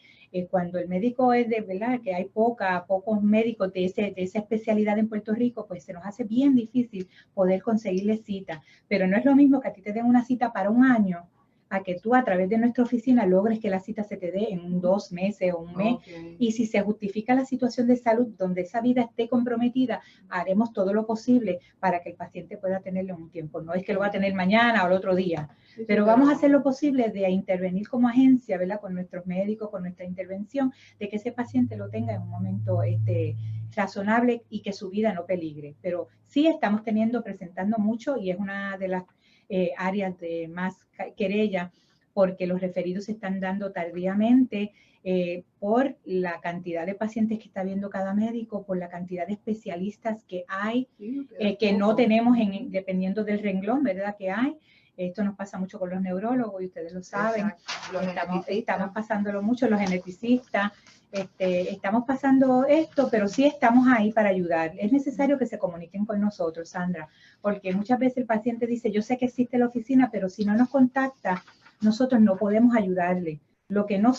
cuando el médico es de, ¿verdad?, que hay pocos médicos de esa especialidad en Puerto Rico, pues se nos hace bien difícil poder conseguirle cita. Pero no es lo mismo que a ti te den una cita para un año, a que tú a través de nuestra oficina logres que la cita se te dé en 2 meses o un mes. Y si se justifica la situación de salud donde esa vida esté comprometida, haremos todo lo posible para que el paciente pueda tenerlo en un tiempo. No es que lo va a tener mañana o el otro día, pero vamos a hacer lo posible de intervenir como agencia, ¿verdad?, con nuestros médicos, con nuestra intervención, de que ese paciente lo tenga en un momento razonable y que su vida no peligre. Pero sí estamos presentando mucho y es una de las áreas de más querella, porque los referidos se están dando tardíamente por la cantidad de pacientes que está viendo cada médico, por la cantidad de especialistas que hay, que no tenemos dependiendo del renglón, ¿verdad?, que hay. Esto nos pasa mucho con los neurólogos y ustedes lo saben. Estamos pasándolo mucho, los geneticistas. Estamos pasando esto, pero sí estamos ahí para ayudar. Es necesario que se comuniquen con nosotros, Sandra, porque muchas veces el paciente dice, yo sé que existe la oficina, pero si no nos contacta, nosotros no podemos ayudarle. Lo que no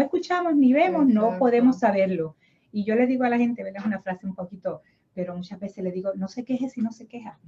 escuchamos ni vemos, no podemos saberlo. Y yo le digo a la gente, ¿verdad?, es una frase un poquito, pero muchas veces le digo, no se queje si no se queja.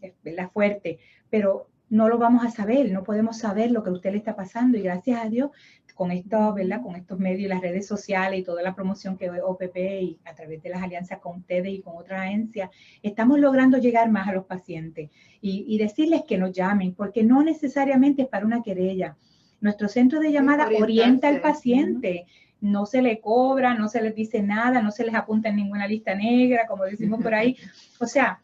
Es, ¿verdad?, fuerte, pero no lo vamos a saber, no podemos saber lo que a usted le está pasando, y gracias a Dios, con esto, ¿verdad?, con estos medios, las redes sociales y toda la promoción que OPP y a través de las alianzas con ustedes y con otras agencias, estamos logrando llegar más a los pacientes y decirles que nos llamen, porque no necesariamente es para una querella. Nuestro centro de llamada orienta al paciente, no se le cobra, no se les dice nada, no se les apunta en ninguna lista negra, como decimos por ahí. O sea,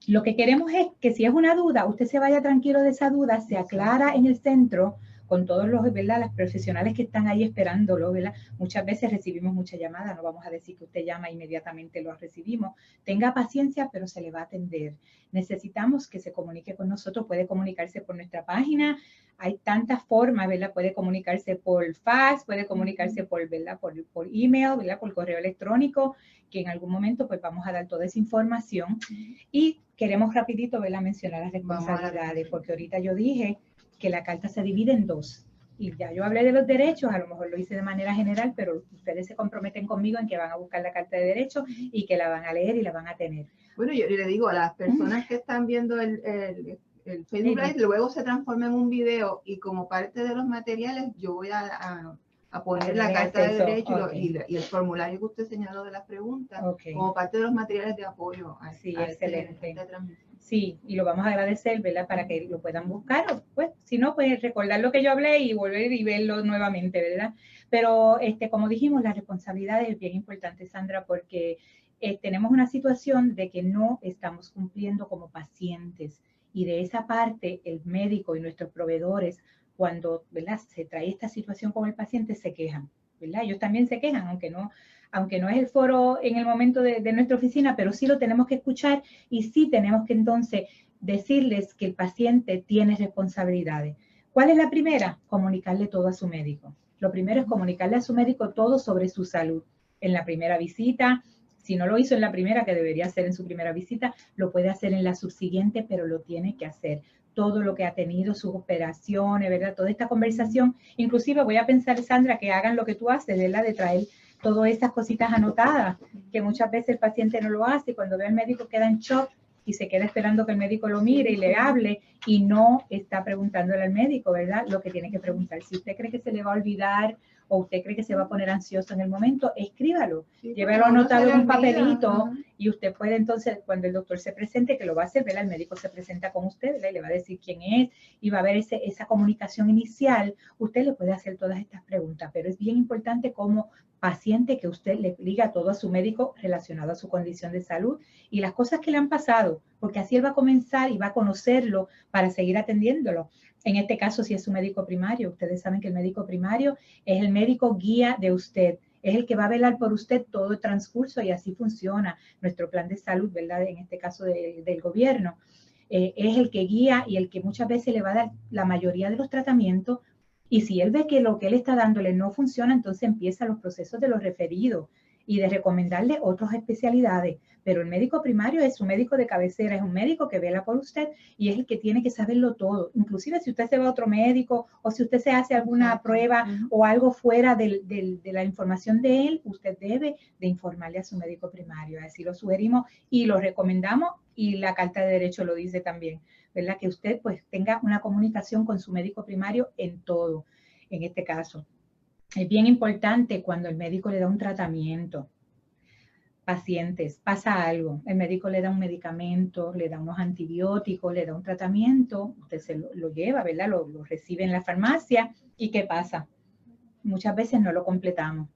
lo que queremos es que si es una duda, usted se vaya tranquilo de esa duda, se aclara en el centro con todos los, ¿verdad?, las profesionales que están ahí esperándolo, ¿verdad? Muchas veces recibimos mucha llamada, no vamos a decir que usted llama inmediatamente lo recibimos. Tenga paciencia, pero se le va a atender. Necesitamos que se comunique con nosotros, puede comunicarse por nuestra página, hay tantas formas, ¿verdad? Puede comunicarse por fax, puede comunicarse por, ¿verdad?, por email, ¿verdad?, por correo electrónico, que en algún momento pues vamos a dar toda esa información. Y queremos rapidito, ¿verdad?, mencionar las responsabilidades, porque ahorita yo dije que la carta se divide en 2. Y ya yo hablé de los derechos, a lo mejor lo hice de manera general, pero ustedes se comprometen conmigo en que van a buscar la carta de derechos y que la van a leer y la van a tener. Bueno, yo le digo a las personas que están viendo el Facebook Live, luego se transforma en un video y como parte de los materiales yo voy a poner la carta de derechos y el formulario que usted señaló de las preguntas como parte de los materiales de apoyo. Sí, excelente. Sí, y lo vamos a agradecer, ¿verdad? Para que lo puedan buscar, o pues, si no, pues recordar lo que yo hablé y volver y verlo nuevamente, ¿verdad? Pero, como dijimos, la responsabilidad es bien importante, Sandra, porque tenemos una situación de que no estamos cumpliendo como pacientes, y de esa parte, el médico y nuestros proveedores, cuando, ¿verdad?, se trae esta situación con el paciente, se quejan, ¿verdad? Ellos también se quejan, aunque no es el foro en el momento de nuestra oficina, pero sí lo tenemos que escuchar y sí tenemos que entonces decirles que el paciente tiene responsabilidades. ¿Cuál es la primera? Comunicarle todo a su médico. Lo primero es comunicarle a su médico todo sobre su salud. En la primera visita, si no lo hizo en la primera, que debería hacer en su primera visita, lo puede hacer en la subsiguiente, pero lo tiene que hacer. Todo lo que ha tenido, sus operaciones, ¿verdad? Toda esta conversación. Inclusive voy a pensar, Sandra, que hagan lo que tú haces, ¿verdad? De traer todas esas cositas anotadas, que muchas veces el paciente no lo hace y cuando ve al médico queda en shock y se queda esperando que el médico lo mire y le hable y no está preguntándole al médico, ¿verdad? Lo que tiene que preguntar. Si usted cree que se le va a olvidar o usted cree que se va a poner ansioso en el momento, escríbalo, sí, llévelo anotado en un papelito y usted puede entonces, cuando el doctor se presente, que lo va a hacer, ¿verdad? El médico se presenta con usted, ¿verdad? Y le va a decir quién es y va a haber esa comunicación inicial. Usted le puede hacer todas estas preguntas, pero es bien importante como paciente que usted le diga todo a su médico relacionado a su condición de salud y las cosas que le han pasado, porque así él va a comenzar y va a conocerlo para seguir atendiéndolo. En este caso, si es su médico primario, ustedes saben que el médico primario es el médico guía de usted, es el que va a velar por usted todo el transcurso y así funciona nuestro plan de salud, ¿verdad? En este caso del gobierno. Es el que guía y el que muchas veces le va a dar la mayoría de los tratamientos. Y si él ve que lo que él está dándole no funciona, entonces empiezan los procesos de los referidos y de recomendarle otras especialidades. Pero el médico primario es su médico de cabecera, es un médico que vela por usted y es el que tiene que saberlo todo. Inclusive si usted se va a otro médico o si usted se hace alguna prueba o algo fuera de la información de él, usted debe de informarle a su médico primario. Así lo sugerimos y lo recomendamos y la Carta de Derecho lo dice también, ¿verdad? Que usted pues tenga una comunicación con su médico primario en todo, en este caso. Es bien importante cuando el médico le da un tratamiento. Pacientes, pasa algo, el médico le da un medicamento, le da unos antibióticos, le da un tratamiento, usted se lo lleva, ¿verdad? Lo recibe en la farmacia y ¿qué pasa? Muchas veces no lo completamos.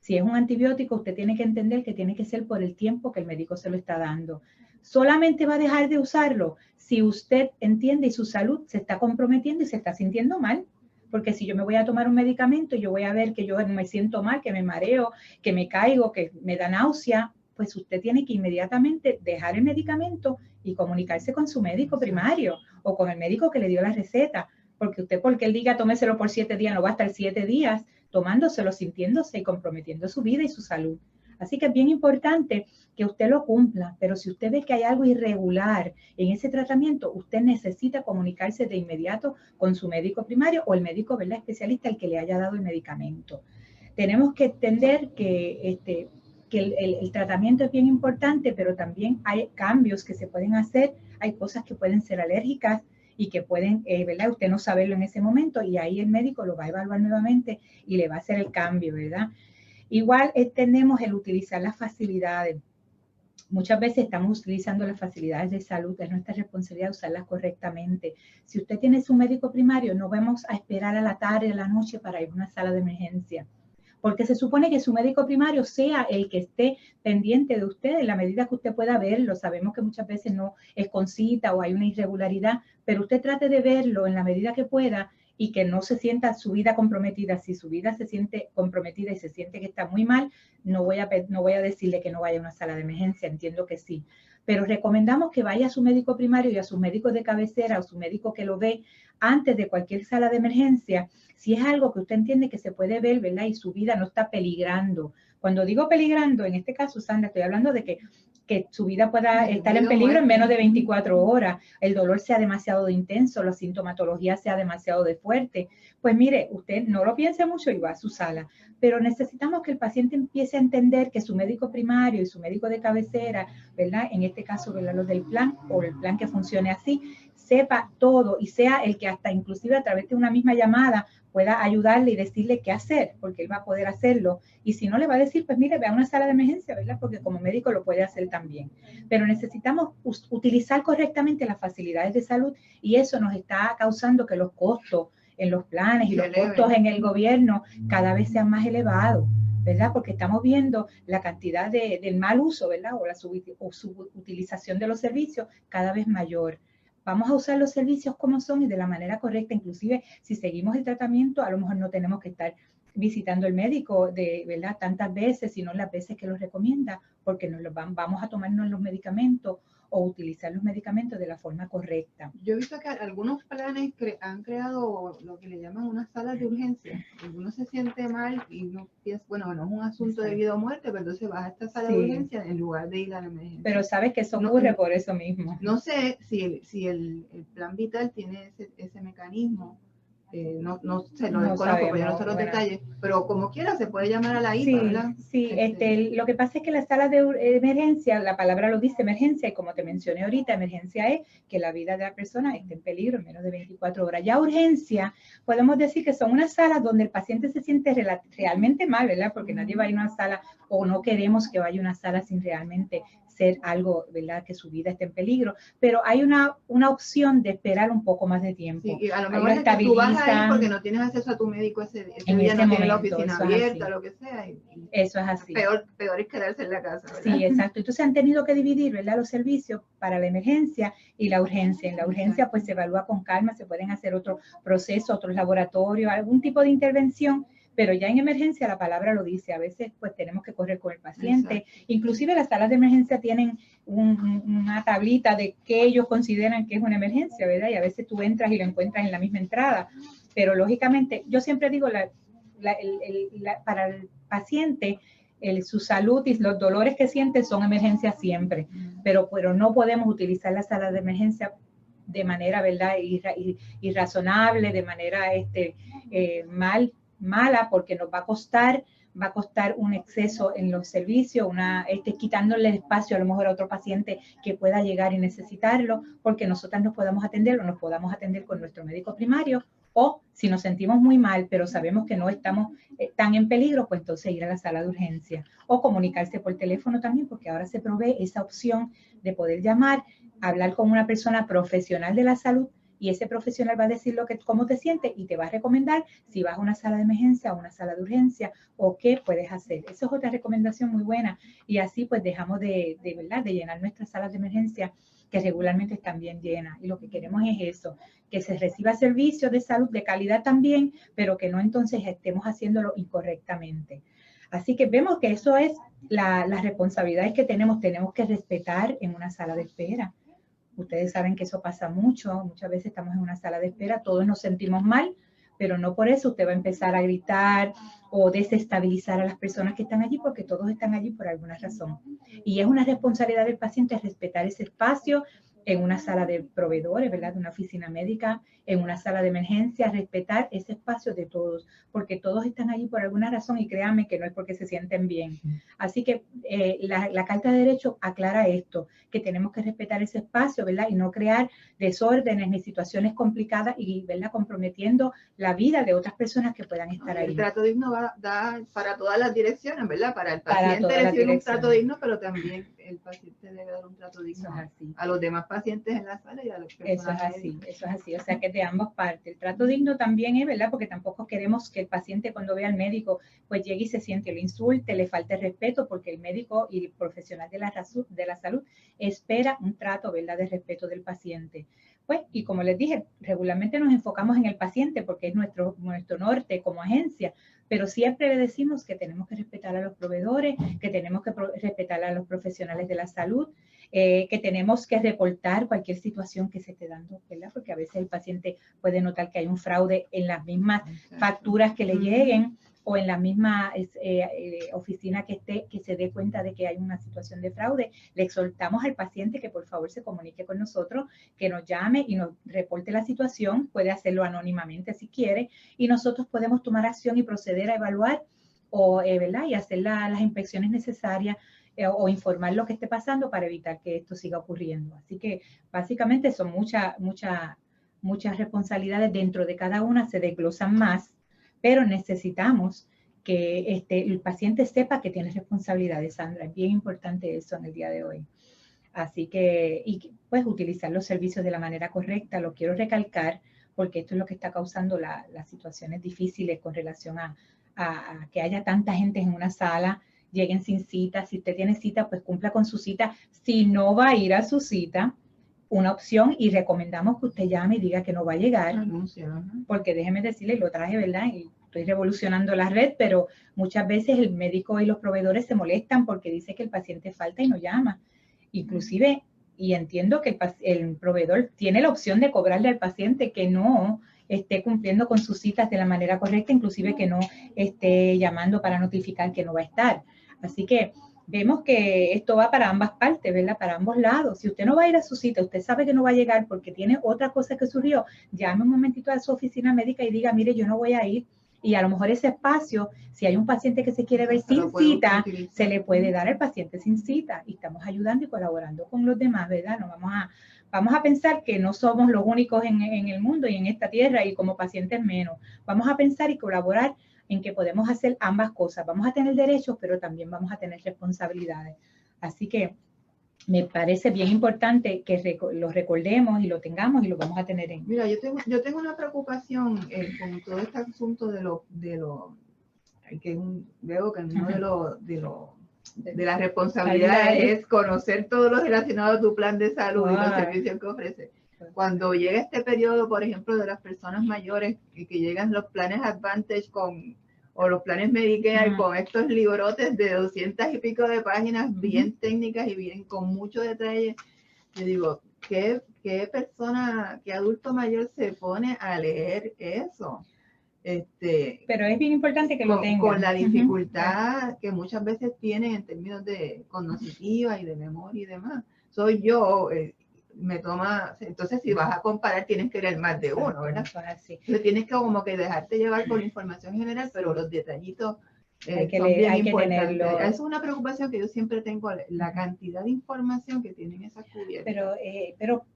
Si es un antibiótico, usted tiene que entender que tiene que ser por el tiempo que el médico se lo está dando. Solamente va a dejar de usarlo si usted entiende y su salud se está comprometiendo y se está sintiendo mal. Porque si yo me voy a tomar un medicamento y yo voy a ver que yo me siento mal, que me mareo, que me caigo, que me da náusea, pues usted tiene que inmediatamente dejar el medicamento y comunicarse con su médico primario o con el médico que le dio la receta. Porque usted, porque él diga tómeselo por 7 días, no va a estar 7 días tomándoselo, sintiéndose y comprometiendo su vida y su salud. Así que es bien importante que usted lo cumpla, pero si usted ve que hay algo irregular en ese tratamiento, usted necesita comunicarse de inmediato con su médico primario o el médico, ¿verdad?, especialista, el que le haya dado el medicamento. Tenemos que entender que el tratamiento es bien importante, pero también hay cambios que se pueden hacer, hay cosas que pueden ser alérgicas y que pueden, ¿verdad?, usted no saberlo en ese momento y ahí el médico lo va a evaluar nuevamente y le va a hacer el cambio, ¿verdad? Igual tenemos el utilizar las facilidades. Muchas veces estamos utilizando las facilidades de salud, es nuestra responsabilidad usarlas correctamente. Si usted tiene su médico primario, no vamos a esperar a la tarde, a la noche para ir a una sala de emergencia, porque se supone que su médico primario sea el que esté pendiente de usted en la medida que usted pueda verlo. Sabemos que muchas veces no es con cita o hay una irregularidad, pero usted trate de verlo en la medida que pueda y que no se sienta su vida comprometida. Si su vida se siente comprometida y se siente que está muy mal, no voy a decirle que no vaya a una sala de emergencia, entiendo que sí. Pero recomendamos que vaya a su médico primario y a su médico de cabecera o su médico que lo ve antes de cualquier sala de emergencia, si es algo que usted entiende que se puede ver, ¿verdad? Y su vida no está peligrando. Cuando digo peligrando, en este caso, Sandra, estoy hablando de que su vida pueda estar en peligro en menos de 24 horas, el dolor sea demasiado intenso, la sintomatología sea demasiado fuerte, pues mire, usted no lo piense mucho y va a su sala, pero necesitamos que el paciente empiece a entender que su médico primario y su médico de cabecera, ¿verdad?, en este caso, ¿verdad?, los del plan o el plan que funcione así, sepa todo y sea el que hasta inclusive a través de una misma llamada pueda ayudarle y decirle qué hacer, porque él va a poder hacerlo. Y si no, le va a decir, pues mire, ve a una sala de emergencia, ¿verdad? Porque como médico lo puede hacer también. Pero necesitamos utilizar correctamente las facilidades de salud y eso nos está causando que los costos en los planes y los costos en el gobierno cada vez sean más elevados, ¿verdad? Porque estamos viendo la cantidad del mal uso, ¿verdad? O la subutilización de los servicios cada vez mayor. Vamos a usar los servicios como son y de la manera correcta. Inclusive, si seguimos el tratamiento, a lo mejor no tenemos que estar visitando al médico ¿verdad? Tantas veces, sino las veces que los recomienda, porque vamos a tomarnos los medicamentos o utilizar los medicamentos de la forma correcta. Yo he visto que algunos planes han creado lo que le llaman unas salas de urgencia. Uno se siente mal y uno piensa, bueno, no es un asunto de vida o muerte, pero entonces vas a esta sala de urgencia en lugar de ir a la emergencia. Pero sabes que eso ocurre por eso mismo. No sé si el plan vital tiene ese mecanismo. No sé, lo desconozco, pero yo no sé los detalles, pero como quiera se puede llamar a la IPA, ¿verdad? Sí, lo que pasa es que las salas de emergencia, la palabra lo dice, emergencia, y como te mencioné ahorita, emergencia es que la vida de la persona esté en peligro en menos de 24 horas. Ya urgencia, podemos decir que son unas salas donde el paciente se siente realmente mal, ¿verdad? Porque nadie va a ir a una sala, o no queremos que vaya a una sala sin realmente ser algo, ¿verdad? Que su vida esté en peligro, pero hay una opción de esperar un poco más de tiempo. Sí, y a lo mejor es que tú vas a ir porque no tienes acceso a tu médico ese día, no tienes la oficina abierta, lo que sea. Eso es así. Peor es quedarse en la casa, ¿verdad? Sí, exacto. Entonces han tenido que dividir, ¿verdad? Los servicios para la emergencia y la urgencia. En la urgencia pues se evalúa con calma, se pueden hacer otros procesos, otros laboratorios, algún tipo de intervención, pero ya en emergencia la palabra lo dice, a veces pues tenemos que correr con el paciente. Exacto. Inclusive las salas de emergencia tienen una tablita de qué ellos consideran que es una emergencia, ¿verdad? Y a veces tú entras y lo encuentras en la misma entrada, pero lógicamente yo siempre digo, para el paciente, su salud y los dolores que siente son emergencias siempre, pero no podemos utilizar la sala de emergencia de manera, ¿verdad? Irrazonable, de manera mala, porque nos va a costar un exceso en los servicios, quitándole espacio a lo mejor a otro paciente que pueda llegar y necesitarlo, porque nosotras nos podamos atender o nos podamos atender con nuestro médico primario, o si nos sentimos muy mal, pero sabemos que no estamos tan en peligro, pues entonces ir a la sala de urgencia o comunicarse por teléfono también, porque ahora se provee esa opción de poder llamar, hablar con una persona profesional de la salud y ese profesional va a decir cómo te sientes y te va a recomendar si vas a una sala de emergencia o una sala de urgencia o qué puedes hacer. Esa es otra recomendación muy buena y así pues dejamos de llenar nuestras salas de emergencia que regularmente están bien llenas y lo que queremos es eso, que se reciba servicios de salud de calidad también, pero que no entonces estemos haciéndolo incorrectamente. Así que vemos que eso es las responsabilidades que tenemos que respetar en una sala de espera. Ustedes saben que eso pasa muchas veces estamos en una sala de espera, todos nos sentimos mal, pero no por eso usted va a empezar a gritar o desestabilizar a las personas que están allí, porque todos están allí por alguna razón. Y es una responsabilidad del paciente respetar ese espacio en una sala de proveedores, ¿verdad? De una oficina médica, en una sala de emergencia, respetar ese espacio de todos, porque todos están allí por alguna razón y créanme que no es porque se sienten bien. Así que la Carta de Derechos aclara esto, que tenemos que respetar ese espacio, ¿verdad? Y no crear desórdenes ni situaciones complicadas y, ¿verdad? Comprometiendo la vida de otras personas que puedan estar ahí. El trato digno va a dar para todas las direcciones, ¿verdad? Para el paciente recibir un trato digno, pero también el paciente debe dar un trato digno a los demás pacientes en la sala y a los personas. Eso es así, o sea que de ambas partes. El trato digno también es, ¿verdad? Porque tampoco queremos que el paciente cuando vea al médico pues llegue y se siente, lo insulte, le falte respeto, porque el médico y el profesional de la salud espera un trato, ¿verdad? De respeto del paciente. Pues, y como les dije, regularmente nos enfocamos en el paciente porque es nuestro norte como agencia, pero siempre le decimos que tenemos que respetar a los proveedores, que tenemos que respetar a los profesionales de la salud, que tenemos que reportar cualquier situación que se esté dando, ¿verdad? Porque a veces el paciente puede notar que hay un fraude en las mismas facturas que le lleguen o en la misma oficina que se dé cuenta de que hay una situación de fraude. Le exhortamos al paciente que por favor se comunique con nosotros, que nos llame y nos reporte la situación, puede hacerlo anónimamente si quiere, y nosotros podemos tomar acción y proceder a evaluar ¿verdad? Y hacer las inspecciones necesarias o informar lo que esté pasando para evitar que esto siga ocurriendo. Así que básicamente son muchas responsabilidades dentro de cada una, se desglosan más, pero necesitamos que el paciente sepa que tiene responsabilidades, Sandra. Es bien importante eso en el día de hoy. Así que, y pues utilizar los servicios de la manera correcta, lo quiero recalcar, porque esto es lo que está causando las situaciones difíciles con relación a que haya tanta gente en una sala, lleguen sin cita. Si usted tiene cita, pues cumpla con su cita. Si no va a ir a su cita, una opción, y recomendamos que usted llame y diga que no va a llegar, porque déjeme decirle, lo traje, ¿verdad? Y estoy revolucionando la red, pero muchas veces el médico y los proveedores se molestan porque dice que el paciente falta y no llama. Inclusive, y entiendo que el proveedor tiene la opción de cobrarle al paciente que no esté cumpliendo con sus citas de la manera correcta, inclusive que no esté llamando para notificar que no va a estar. Así que vemos que esto va para ambas partes, ¿verdad? Para ambos lados. Si usted no va a ir a su cita, usted sabe que no va a llegar porque tiene otra cosa que surgió, llame un momentito a su oficina médica y diga, mire, yo no voy a ir. Y a lo mejor ese espacio, si hay un paciente que se quiere ver sin cita, se le puede dar al paciente sin cita. Y estamos ayudando y colaborando con los demás, ¿verdad? No vamos a pensar que no somos los únicos en el mundo y en esta tierra y como pacientes menos. Vamos a pensar y colaborar en que podemos hacer ambas cosas. Vamos a tener derechos, pero también vamos a tener responsabilidades. Así que me parece bien importante que lo recordemos y lo tengamos y lo vamos a tener en. Mira, yo tengo una preocupación con todo este asunto que veo que uno de las responsabilidades es conocer todo lo relacionado a tu plan de salud y los servicios que ofrece. Cuando llega este periodo, por ejemplo, de las personas mayores que llegan los planes Advantage o los planes Medicare con estos librotes de 200 y pico de páginas bien técnicas y bien con mucho detalle, yo digo, ¿qué adulto mayor se pone a leer eso? Pero es bien importante que lo tengan. Con la dificultad que muchas veces tienen en términos de cognitiva y de memoria y demás. Soy yo, me toma, entonces si vas a comparar tienes que leer más de uno, ¿verdad? Entonces tienes que como que dejarte llevar por la información general, pero los detallitos son bien importantes. Es una preocupación que yo siempre tengo, la cantidad de información que tienen esas cubiertas. Pero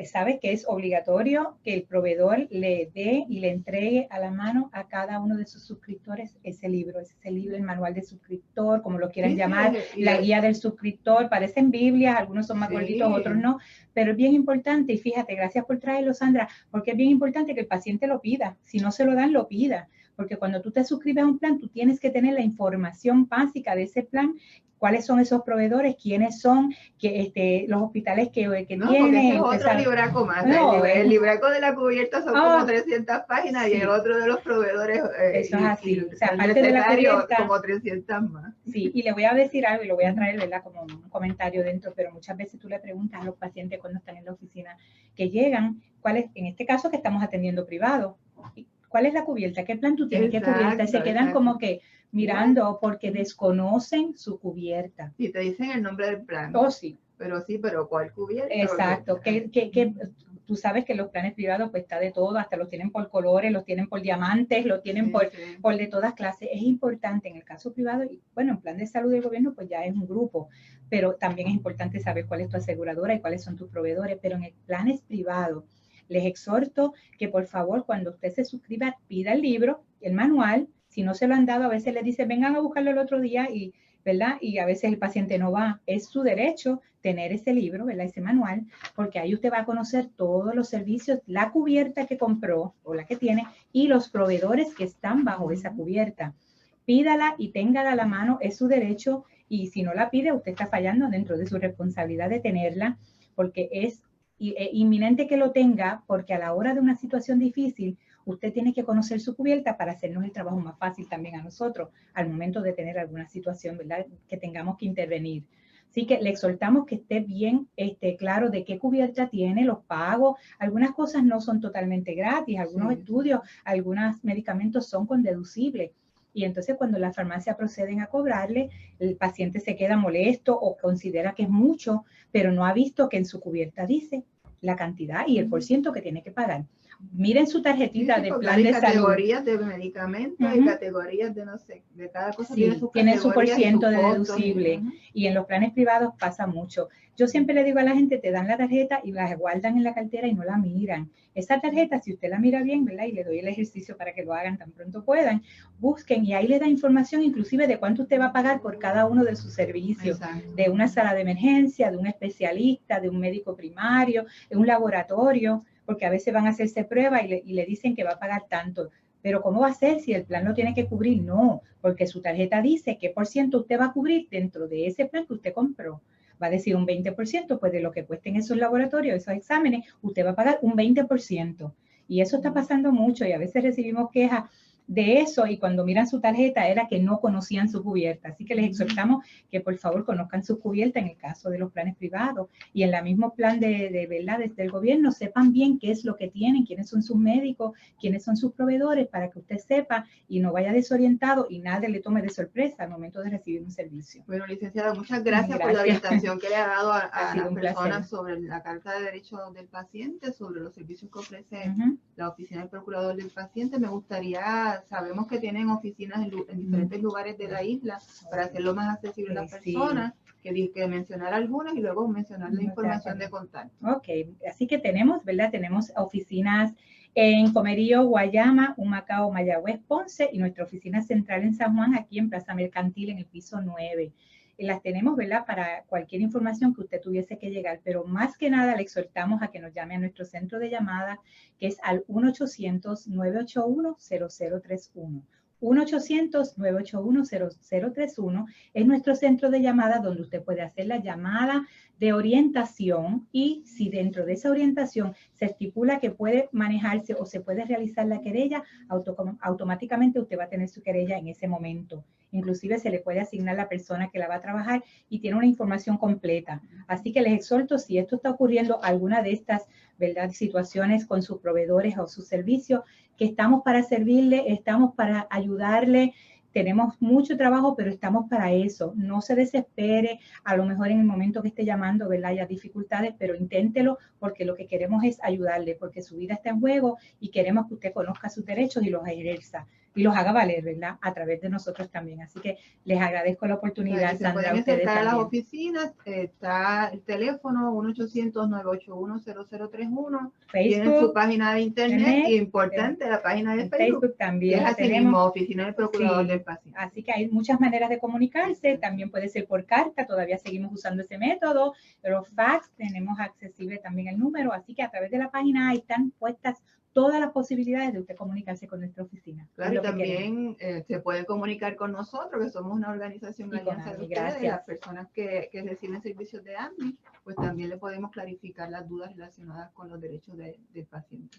sabes que es obligatorio que el proveedor le dé y le entregue a la mano a cada uno de sus suscriptores ese libro, el manual de suscriptor, como lo quieran llamar, la guía del suscriptor. Parecen Biblias, algunos son más gorditos, otros no, pero es bien importante, y fíjate, gracias por traerlo, Sandra, porque es bien importante que el paciente lo pida. Si no se lo dan, lo pida. Porque cuando tú te suscribes a un plan, tú tienes que tener la información básica de ese plan, cuáles son esos proveedores, quiénes son, los hospitales que tienen. Es otro libraco más. El libraco de la cubierta son como 300 páginas y el otro de los proveedores. Eso es así. O sea, aparte de la cubierta, como 300 más. Sí, y le voy a decir algo y lo voy a traer, ¿verdad? Como un comentario dentro, pero muchas veces tú le preguntas a los pacientes cuando están en la oficina que llegan, ¿cuál es, en este caso que estamos atendiendo privado? ¿Cuál es la cubierta? ¿Qué plan tú tienes? ¿Qué cubierta? Y se quedan como que mirando porque desconocen su cubierta. Sí, te dicen el nombre del plan. Sí. Pero ¿cuál cubierta? Exacto. Tú sabes que los planes privados pues está de todo, hasta los tienen por colores, los tienen por diamantes, los tienen por de todas clases. Es importante en el caso privado, y bueno, en plan de salud del gobierno pues ya es un grupo, pero también es importante saber cuál es tu aseguradora y cuáles son tus proveedores, pero en el planes privado les exhorto que por favor cuando usted se suscriba pida el libro, el manual. Si no se lo han dado, a veces les dicen vengan a buscarlo el otro día ¿verdad? Y a veces el paciente no va. Es su derecho tener ese libro, ¿verdad? Ese manual, porque ahí usted va a conocer todos los servicios, la cubierta que compró o la que tiene y los proveedores que están bajo esa cubierta. Pídala y téngala a la mano, es su derecho, y si no la pide, usted está fallando dentro de su responsabilidad de tenerla, porque es inminente que lo tenga, porque a la hora de una situación difícil, usted tiene que conocer su cubierta para hacernos el trabajo más fácil también a nosotros al momento de tener alguna situación, ¿verdad? Que tengamos que intervenir. Así que le exhortamos que esté bien claro de qué cubierta tiene, los pagos. Algunas cosas no son totalmente gratis, algunos estudios, algunos medicamentos son con deducible. Y entonces cuando la farmacia proceden a cobrarle, el paciente se queda molesto o considera que es mucho, pero no ha visto que en su cubierta dice la cantidad y el % que tiene que pagar. miren su tarjetita de plan hay de salud. Categorías de medicamentos y categorías de no sé, de cada cosa sí, tiene su por ciento de deducible. Y en los planes privados pasa mucho. Yo siempre le digo a la gente, te dan la tarjeta y la guardan en la cartera y no la miran. Esa tarjeta, si usted la mira bien, ¿verdad? Y le doy el ejercicio para que lo hagan tan pronto puedan, busquen y ahí le da información inclusive de cuánto usted va a pagar por cada uno de sus servicios. Exacto. De una sala de emergencia, de un especialista, de un médico primario, de un laboratorio, porque a veces van a hacerse pruebas y le dicen que va a pagar tanto. Pero ¿cómo va a ser si el plan lo tiene que cubrir? No, porque su tarjeta dice qué por ciento usted va a cubrir dentro de ese plan que usted compró. Va a decir un 20%, pues de lo que cuesten esos laboratorios, esos exámenes, usted va a pagar un 20%. Y eso está pasando mucho y a veces recibimos quejas de eso y cuando miran su tarjeta era que no conocían su cubierta. Así que les exhortamos que por favor conozcan su cubierta en el caso de los planes privados y en el mismo plan de verdad desde el gobierno sepan bien qué es lo que tienen, quiénes son sus médicos, quiénes son sus proveedores para que usted sepa y no vaya desorientado y nadie le tome de sorpresa al momento de recibir un servicio. Bueno, licenciada, muchas gracias por la orientación que le ha dado a las personas sobre la Carta de Derechos del Paciente, sobre los servicios que ofrece la Oficina del Procurador del Paciente. Me gustaría, sabemos que tienen oficinas en diferentes lugares de la isla para hacerlo más accesible a las personas, que mencionar algunas y luego mencionar la información de contacto. Ok, así que tenemos, ¿verdad? Tenemos oficinas en Comerío, Guayama, Humacao, Mayagüez, Ponce y nuestra oficina central en San Juan, aquí en Plaza Mercantil, en el piso 9. Las tenemos, ¿verdad? Para cualquier información que usted tuviese que llegar, pero más que nada le exhortamos a que nos llame a nuestro centro de llamada, que es al 1-800-981-0031. 1-800-981-0031 es nuestro centro de llamada donde usted puede hacer la llamada de orientación y si dentro de esa orientación se estipula que puede manejarse o se puede realizar la querella, automáticamente usted va a tener su querella en ese momento. Inclusive se le puede asignar la persona que la va a trabajar y tiene una información completa. Así que les exhorto, si esto está ocurriendo, alguna de estas, ¿verdad?, situaciones con sus proveedores o sus servicios, que estamos para servirle, estamos para ayudarle. Tenemos mucho trabajo, pero estamos para eso. No se desespere, a lo mejor en el momento que esté llamando, ¿verdad?, haya dificultades, pero inténtelo porque lo que queremos es ayudarle, porque su vida está en juego y queremos que usted conozca sus derechos y los ejerza y los haga valer, ¿verdad?, a través de nosotros también. Así que les agradezco la oportunidad, Sandra. Se pueden acercar a las oficinas, está el teléfono 1-800-981-0031. Tienen su página de internet y importante, la página de Facebook también. Que es así mismo, Oficina del Procurador del Paciente. Así que hay muchas maneras de comunicarse, también puede ser por carta, todavía seguimos usando ese método, pero fax, tenemos accesible también el número, así que a través de la página ahí están puestas todas las posibilidades de usted comunicarse con nuestra oficina. Claro, y también se puede comunicar con nosotros, que somos una organización de alianza de ustedes, las personas que reciben servicios de AMNI, pues también le podemos clarificar las dudas relacionadas con los derechos del paciente.